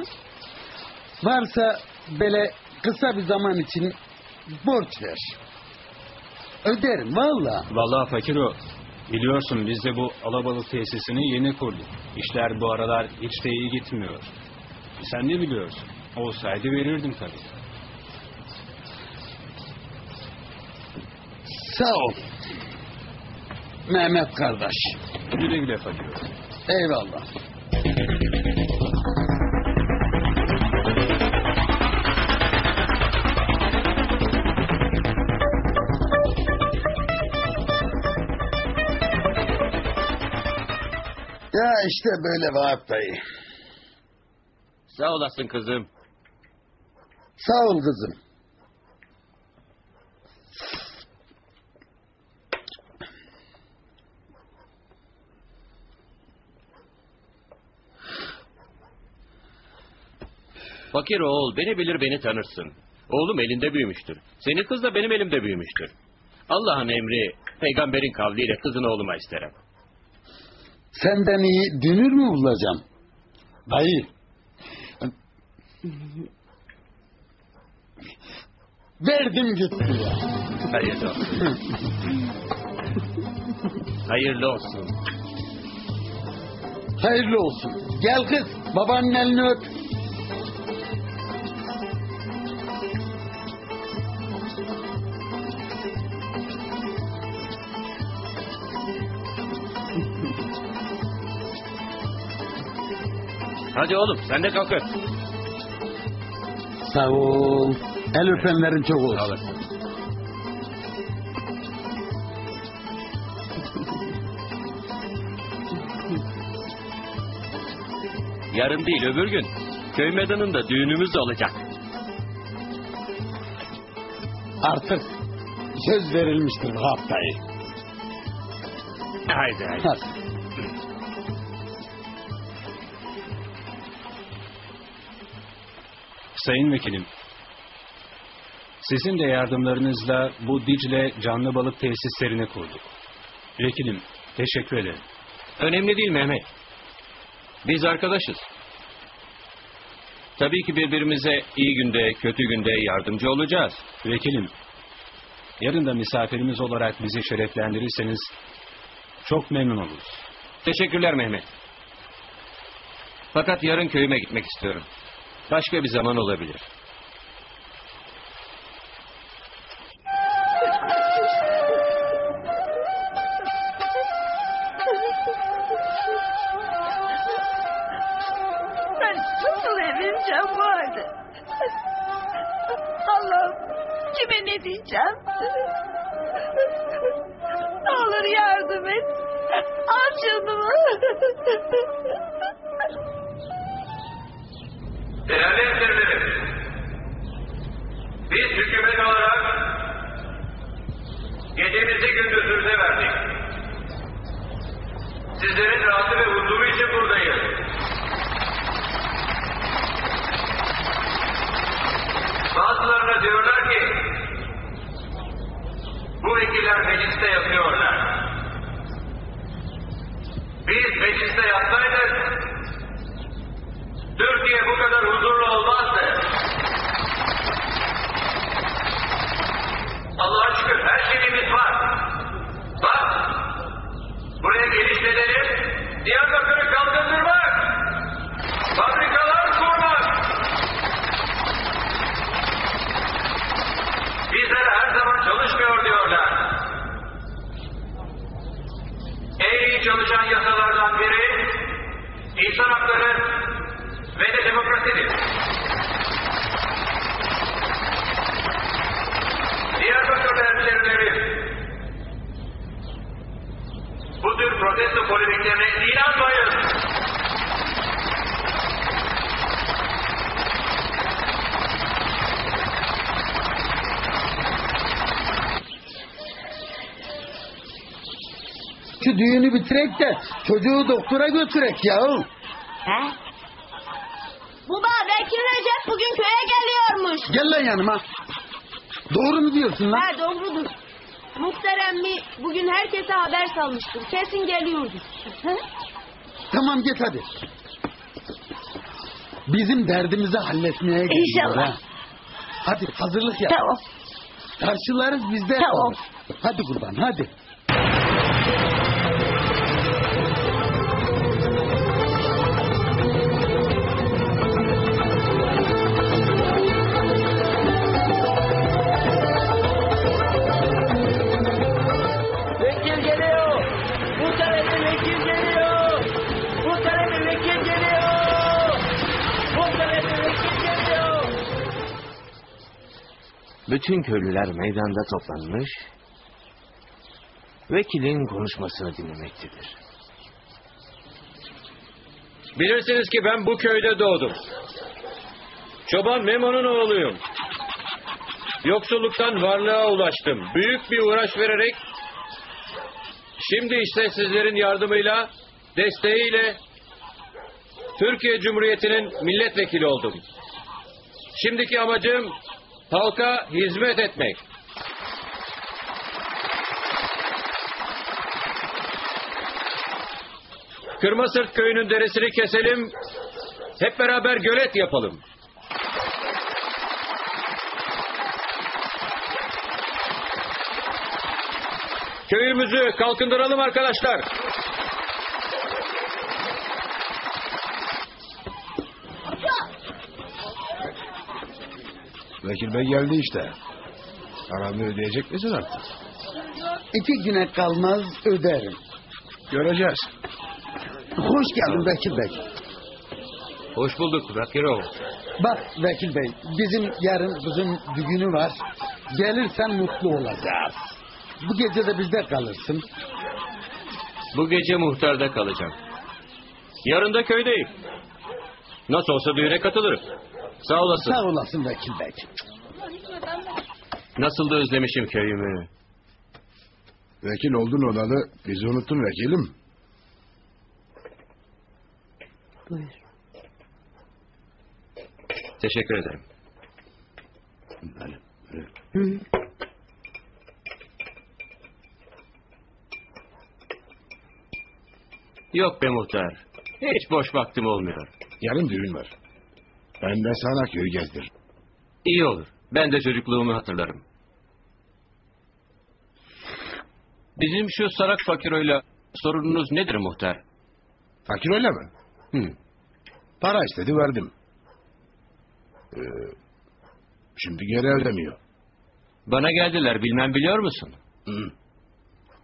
Varsa böyle kısa bir zaman için borç ver. Öderim valla. Vallahi fakir o. Biliyorsun biz de bu alabalık tesisini yeni kurduk. İşler bu aralar hiç de iyi gitmiyor. Sen de biliyorsun. Olsaydı verirdim tabii. Sağ ol. Mehmet kardeş. Güle güle fakir o. Eyvallah. Ya işte böyle Vahap dayı. Sağ olasın kızım. Sağ ol kızım. Fakir oğul, beni bilir beni tanırsın. Oğlum elinde büyümüştür. Senin kız da benim elimde büyümüştür. Allah'ın emri, peygamberin kavliyle kızını oğluma isterim. Senden iyi dünür mü bulacağım? Dayı. Verdim gitti ya. Hayırlı olsun. Hayırlı olsun. Hayırlı olsun. Gel kız, babanın elini öp. Hadi oğlum sen de kalk öp. Sağ ol. El öpenlerin çok olsun. Yarın değil öbür gün. Köy meydanında düğünümüz de olacak. Artık söz verilmiştir Vahap dayı. Haydi haydi. Hadi. Sayın Vekilim, sizin de yardımlarınızla bu Dicle canlı balık tesislerini kurduk. Vekilim, teşekkür ederim. Önemli değil Mehmet. Biz arkadaşız. Tabii ki birbirimize iyi günde, kötü günde yardımcı olacağız. Vekilim, yarın da misafirimiz olarak bizi şereflendirirseniz çok memnun oluruz. Teşekkürler Mehmet. Fakat yarın köyüme gitmek istiyorum. Başka bir zaman olabilir. Ben nasıl evleneceğim bu halde? Allah'ım, kime ne diyeceğim? Ne olur yardım et. Al canımı. Değerli hemşehrilerim, biz hükümet olarak gecemizi gündüzümüze verdik. Sizlerin rahatı ve huzuru için buradayız. Bazılarına diyorlar ki, bu vekiller mecliste yatıyorlar. Biz mecliste yatsaydık, Türkiye bu kadar huzurlu olmazdı. Allah'a şükür her şeyimiz var. Bak, buraya geliş nedenim Diyarbakır'ı kalkındırmak, fabrikalar kurmak. Bizlere her zaman çalışmıyor diyorlar. En iyi çalışan yasalardan biri insan hakları ve de demokrasidir. Diyarbakırlı hemşehrilerim, bu tür protesto polemiklerine inanmayın. Şu düğünü bitirek de çocuğu doktora götürek ya. He? Baba, Vekil Recep bugün köye geliyormuş. Gel lan yanıma. Doğru mu diyorsun lan? Ha, doğrudur. Muhtar emmi bugün herkese haber salmıştır. Kesin geliyordu. Tamam git hadi. Bizim derdimizi halletmeye gidiyor. İnşallah. Ha. Hadi hazırlık yap. Tamam. Karşılarız bizde. Tamam. Hadi kurban hadi. Vekil geliyor. Bu tarafa vekil geliyor. Bu tarafa vekil geliyor. Bu tarafa vekil geliyor. Bütün köylüler meydanda toplanmış, vekilin konuşmasını dinlemektedir. Bilirsiniz ki ben bu köyde doğdum. Çoban Memo'nun oğluyum. Yoksulluktan varlığa ulaştım. Büyük bir uğraş vererek şimdi işte sizlerin yardımıyla, desteğiyle Türkiye Cumhuriyeti'nin milletvekili oldum. Şimdiki amacım halka hizmet etmek. Kırmasırt köyünün deresini keselim, hep beraber gölet yapalım. Köyümüzü kalkındıralım arkadaşlar. Vekil Bey geldi işte. Paramı ödeyecek misin artık? 2 güne kalmaz öderim. Göreceğiz. Hoş geldin Bekir Bey. Hoş bulduk Bakirov. Bak vekil bey, bizim yarın kızın düğünü var. Gelirsen mutlu olacağız. Bu gece de bizde kalırsın. Bu gece muhtarda kalacağım. Yarın da köydeyim. Nasıl olsa düğüne katılırım. Sağ olasın. Sağ olasın vekil bey. Nasıl da özlemişim köyümü. Vekil oldun olalı bizi unuttun vekilim. Buyur. Teşekkür ederim. Yok be muhtar. Hiç boş vaktim olmuyor. Yarın düğün var. Ben de sana köyü gezdir. İyi olur. Ben de çocukluğumu hatırlarım. Bizim şu Sarak Fakiro'yla sorununuz nedir muhtar? Fakir öyle mi? Hı. Para istedi verdim. Şimdi geri ödemiyor. Bana geldiler bilmem biliyor musun? Hı.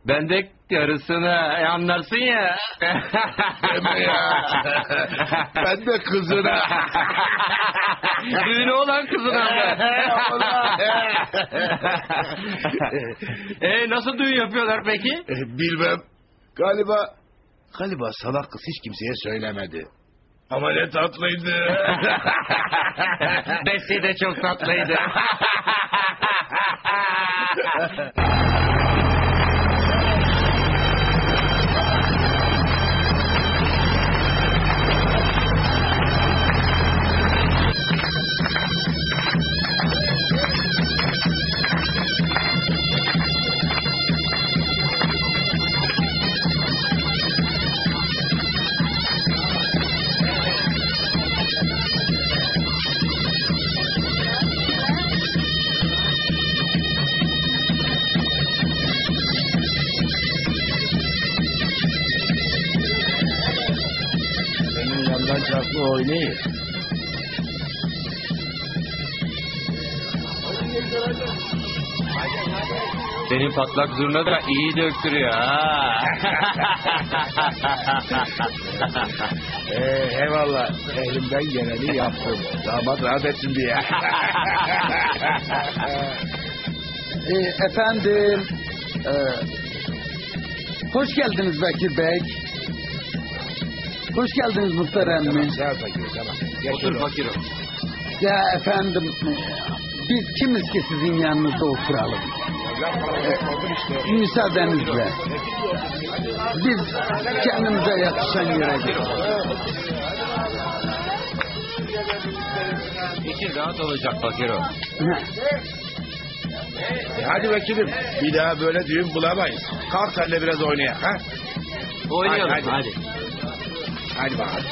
Ben de karısına anlarsın ya. Deme ya. Ben de kızına. Düğünü olan kızına mı? Nasıl düğün yapıyorlar peki? Bilmem. Galiba salak kız hiç kimseye söylemedi. Ama ne tatlıydı. Bessi de çok tatlıydı. Senin yandan çarplı oynayın. Senin patlak zurna da iyi döktürüyor ha. Eyvallah. Elimden geleni yaptım. Damat rahat etsin diye. Efendim, hoş geldiniz Bekir Bey. Hoş geldiniz muhtar emmi. Otur Fakiro. Ya efendim, biz kimiz ki sizin yanınızda oturalım? Müsaadenizle. Biz kendimize yakışan yere gidelim. İçin rahat olacak Fakiro. Hadi vekilim. Bir daha böyle düğün bulamayız. Kalk sen de biraz oynayalım. Ha? Oynayalım hadi. Hadi bakalım.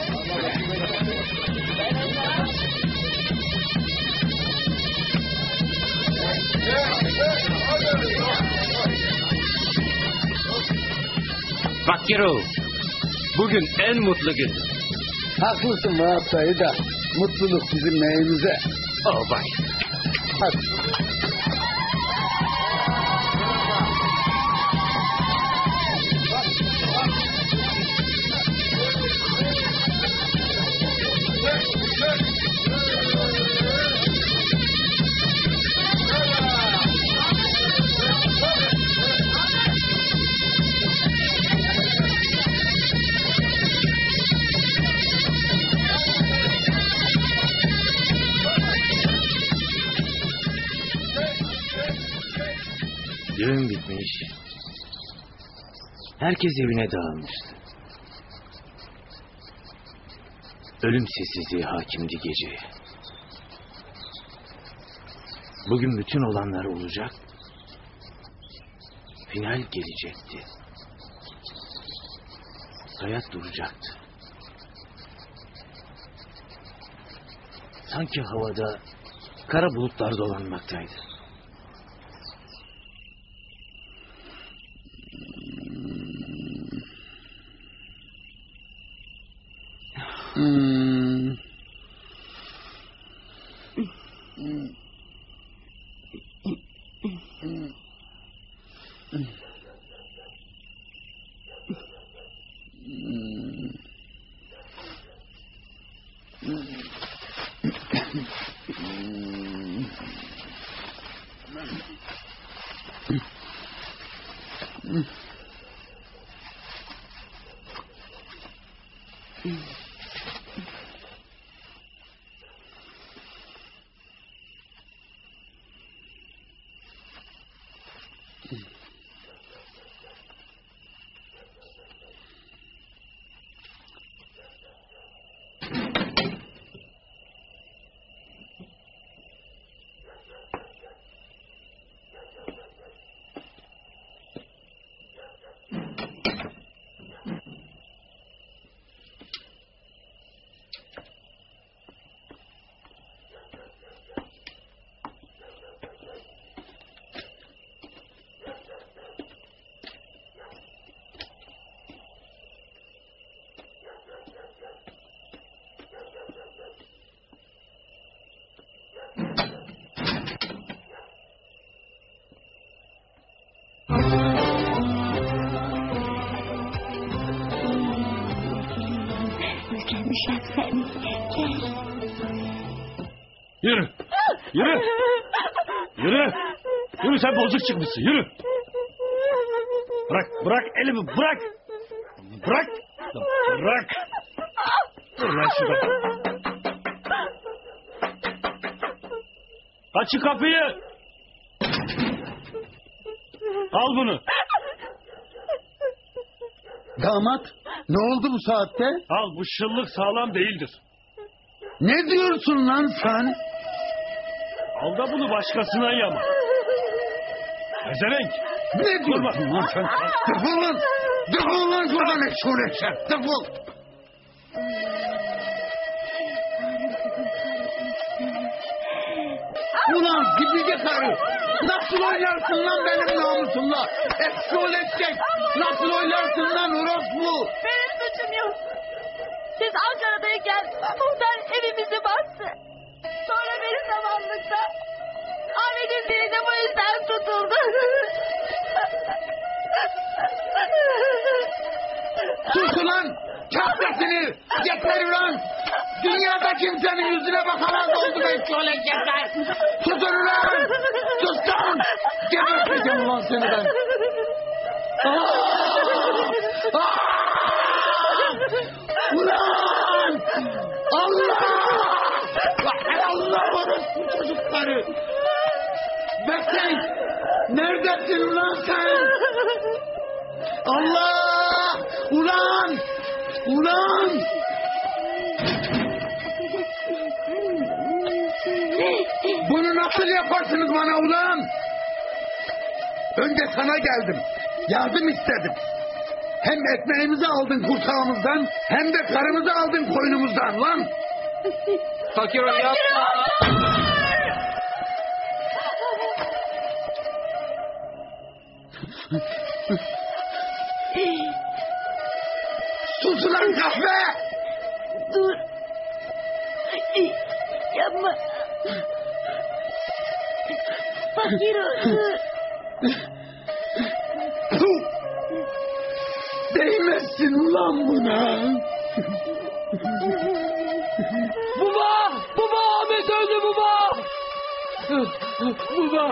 Fakiro. Bugün en mutlu gün. Haklısın Vahap dayı da mutluluk bizim neyimize. Oh bak. Hadi. Düğün bitmiş. Herkes evine dağılmıştı. Ölüm sessizliği hakimdi geceye. Bugün bütün olanlar olacak. Final gelecekti. Hayat duracaktı. Sanki havada kara bulutlar dolanmaktaydı. Özlemişim seni. Gel. Yürü. Yürü. Yürü. Yürü, sen bozuk çıkmışsın. Yürü. Bırak. Bırak elimi. Bırak. Bırak. Bırak. Dur lan şurada. Açın kapıyı. Al bunu. Damat, ne oldu bu saatte? Al, bu şıllık sağlam değildir. Ne diyorsun lan sen? Al da bunu başkasına yama. Ezevenk. Ne diyorsun lan sen? Defol lan! Defol lan şuradan ekşol eşek! Defol! Ulan zibici karı! Nasıl oynarsın lan benim namusumla? Ekşol eşek! Nasıl oynarsın lan orospu? Benim suçum yok. Siz Ankara'dayken muhtar evimizi bastı. Sonra beni zamanlıkta Ahmet'in birine bu yüzden tutuldu. Sus ulan! Çak sesini! Yeter ulan! Dünyada kimsenin yüzüne bakamaz oldu ekşol eşekler! Susun ulan! Sus lan! Geberteceğim ulan seni ben! Ulan! Allah! Allah orospu çocukları! Bekleyin! Neredesin ulan sen? Allah! Ulan! Ulan! Bunu nasıl yaparsınız bana ulan? Önce sana geldim. Yardım istedim. Hem ekmeğimizi aldın kursağımızdan, hem de karımızı aldın koynumuzdan lan. Fakir yapma. Sus ulan kahve! Dur. Yapma. Fakir oldu. Değmezsin ulan buna. Baba! Baba! Ahmet öldü baba! Baba!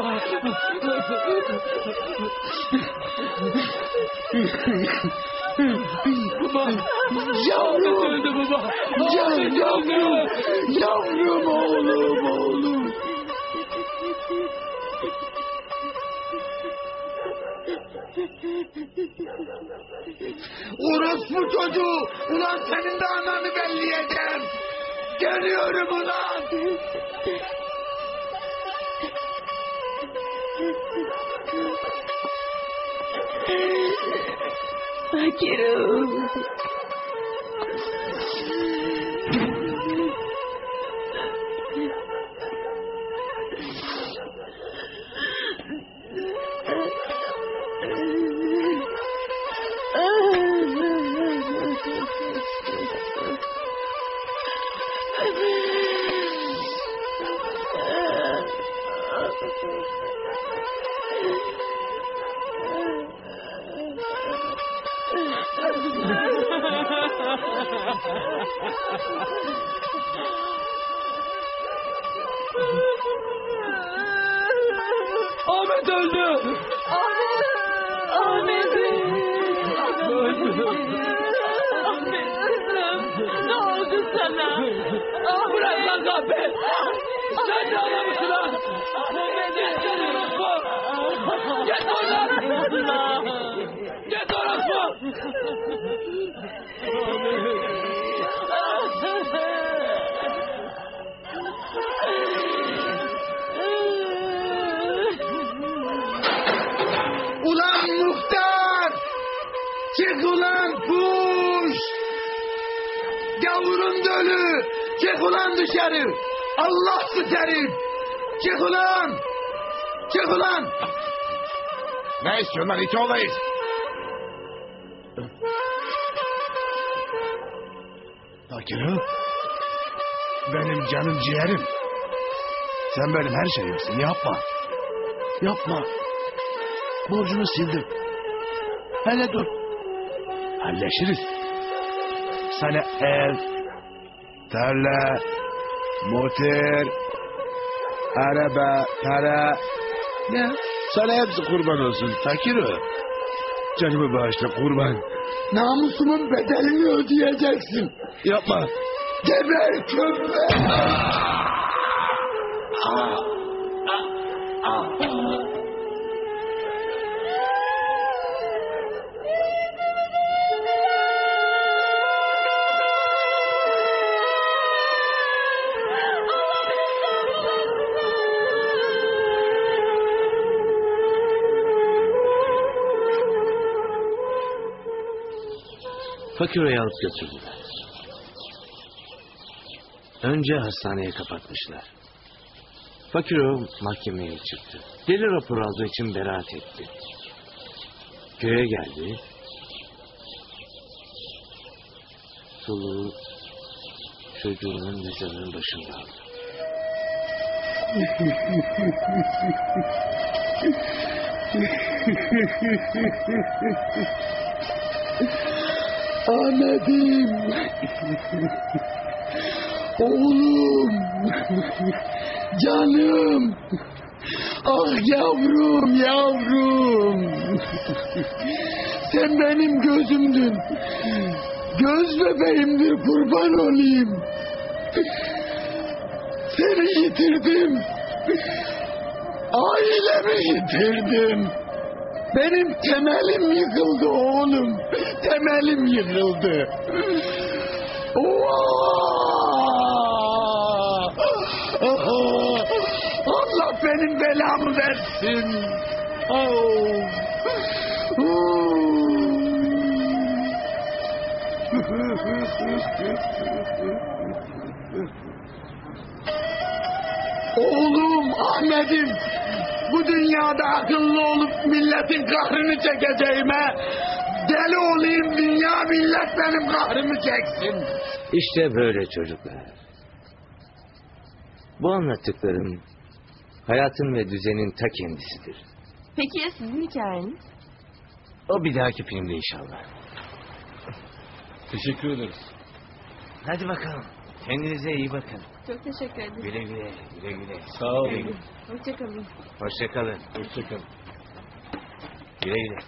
Baba! Yavrum! Ahmet öldü baba! Yavrum! Yavrum oğlum! Orospu çocuğu! Ulan senin de ananı belleyeceğim! Geliyorum ulan! Fakirim. Ahmet öldü. Ahmet'im. Ne oldu sana? Bırak lan kahpe. Sen de adamısın lan. Git orospu. Git oradan. Git orospu. Ulan muhtar! Çık ulan kuş! Gavurun dölü! Çık ulan dışarı! Allah sıçarım! Çık ulan! Çık ulan! Ne istiyorlar iki olayız? Fakir'im. Benim canım ciğerim. Sen benim her şeyimsin, yapma. Yapma. Borcunu sildim. Hele dur. Halleşiriz. Sana ev, tarla, motor, araba, para. Ne? Sana hepsi kurban olsun Fakir'im. Canımı bağışla kurban. Namusumun bedelini ödeyeceksin. Yapma. Geber köpek! Fakir'i alıp götürdüler. Önce hastaneye kapatmışlar. Fakiro mahkemeye çıktı. Deli raporu aldığı için beraat etti. Köye geldi. Soluğu çocuğunun mezarının başında aldı. Ahmet'im! Oğlum! Canım! Ah yavrum, yavrum! Sen benim gözümdün. Göz bebeğimdir, kurban olayım. Seni yitirdim. Ailemi yitirdim. Benim temelim yıkıldı oğlum. Temelim yıkıldı. Allah benim belamı versin. Oğlum Ahmet'im, bu dünyada akıllı olup milletin kahrını çekeceğime deli olayım, dünya millet benim kahrımı çeksin. İşte böyle çocuklar. Bu anlattıklarım hayatın ve düzenin ta kendisidir. Peki ya sizin hikayeniz? O bir dahaki filmde inşallah. Teşekkür ederiz. Hadi bakalım. Kendinize iyi bakın. Çok teşekkür ederim. Güle güle, güle güle. Sağ olun. Güle güle. Hoşçakalın. Hoşçakalın. Hoşçakalın. Güle güle.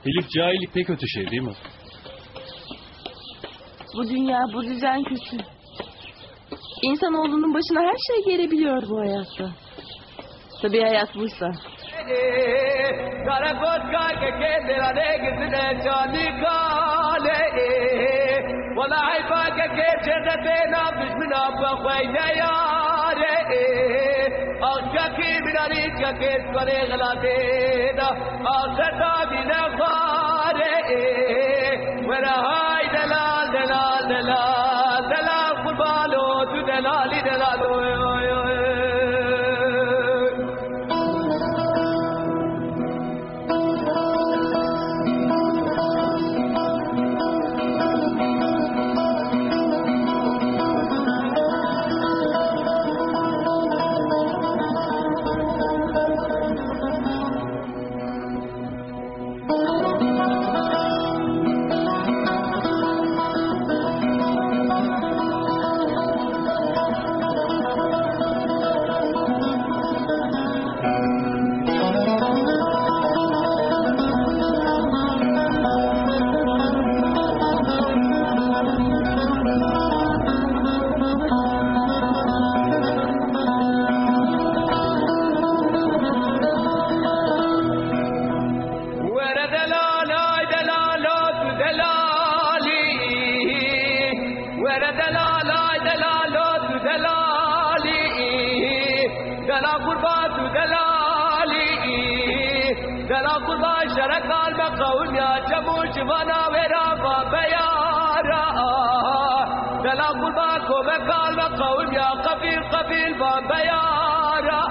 Elif cahillik ne kötü şey değil mi? Bu dünya, bu düzen kötü. İnsanoğlunun başına her şey gelebiliyor bu hayatta. Tabii hayat buysa. قربان شرك المقول يا جموش وانا ورا بيارا دلا قربان كومك المقول يا قبيل قبيل بيارا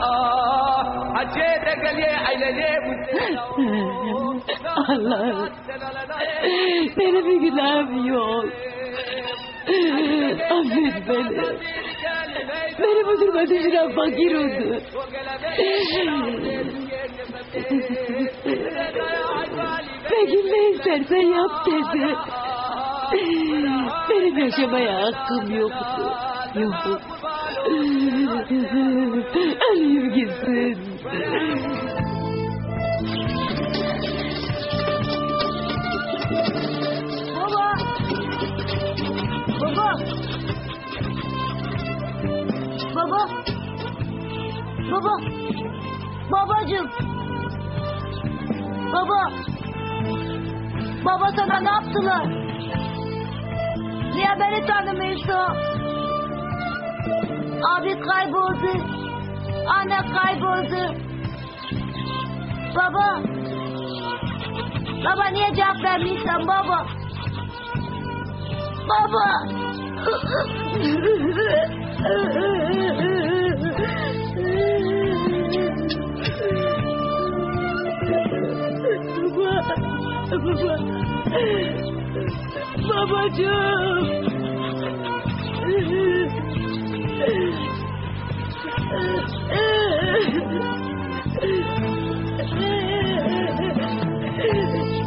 عجيت قال يا عيلي Allah, benim bir günahım yok. Affet beni. Beni bu duruma düşüren fakir oldu. Peki ne istersen yap dedi. Benim yaşamaya hakkım yoktu. Yok. Öleyim gitsin. Baba. Baba. Babacığım. Baba. Baba sana ne yaptılar? Niye beni tanımıyorsun? Abi kayboldu. Anne kayboldu. Baba. Baba niye cevap vermiyorsun baba? Baba. Baba. Babacığım.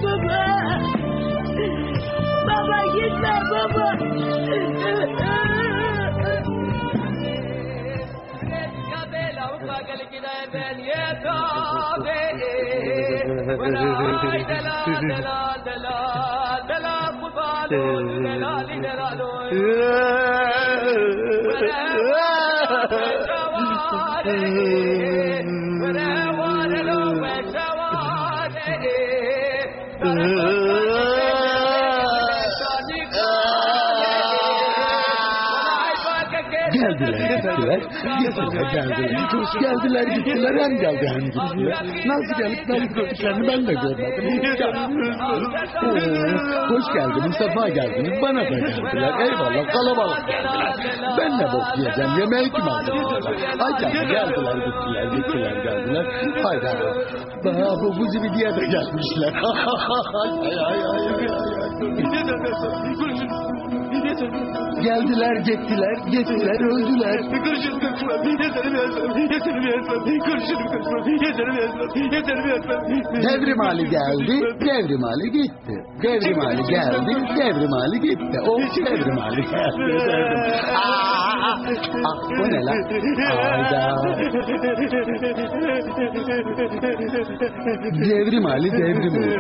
Baba. Baba gitme baba. Geldiler gittiler hem geldi hem gittiler. Nasıl gelip gittiklerini ben de görmedim. Hoş geldiniz, sefa geldiniz, bana da geldiler. Eyvallah, kalabalık geldiler. Ben ne bok yiyeceğim, yemeği kim hazırladılar? Ay canım, geldiler geldiler. Hayda, bu zibidiye de gelmişler. Geldiler, gittiler, öldüler. Devrim Ali geldi, Devrim Ali gitti. Devrim Ali geldi, Devrim Ali gitti. O Devrim Ali geldi. Bu ne lan? Hayda. Devrim Ali devrim oldu.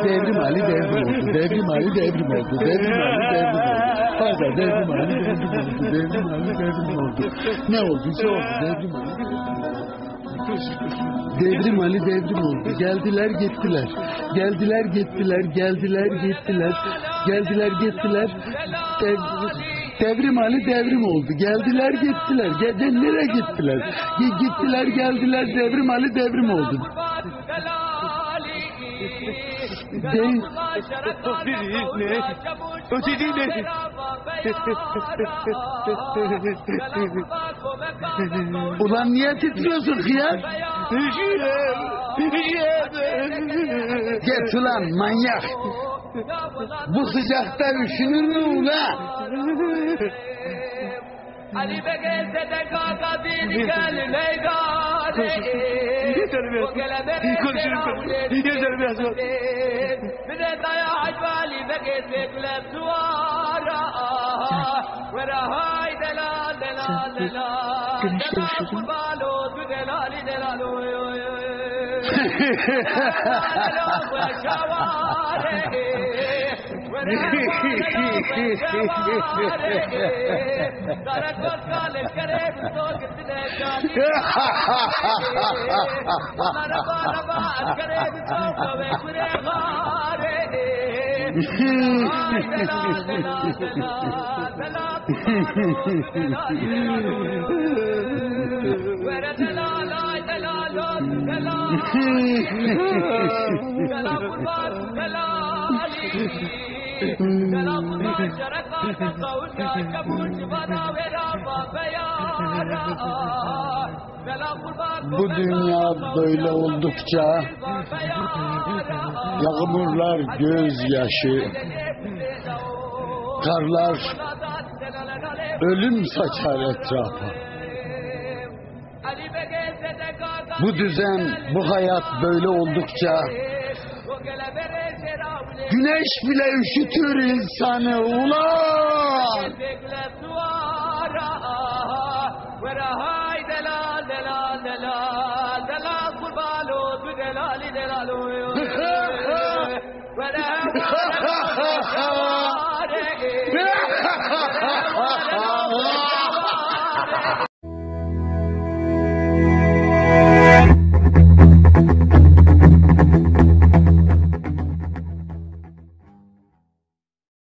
Devrim Ali devrim oldu. Devrim Ali devrim oldu. Devrim Ali devrim oldu. Hayda devrim Ali devrim oldu. Devrim Ali devrim oldu. Ne olduysa oldu. Devrim Ali. Devrim Ali devrim oldu. Geldiler gittiler. Geldiler gittiler. Devrim Ali devrim oldu. Geldiler gittiler. Nereye gittiler? Gittiler geldiler. Devrim Ali devrim oldu. Ulan niye titriyorsun hıyar? Geç ulan manyak. Bu sıcakta üşünür mü ulan? Ali Begez'de de kakadin gel meydane. Konuşurum. Bir de daya Ali Begez beklep duvara. Ve rahay delal. Dönüşte üşüdüm. Bu dünya böyle oldukça yağmurlar gözyaşı, karlar ölüm saçar etrafa. Bu düzen, bu hayat böyle oldukça güneş bile üşütür insanı ulan.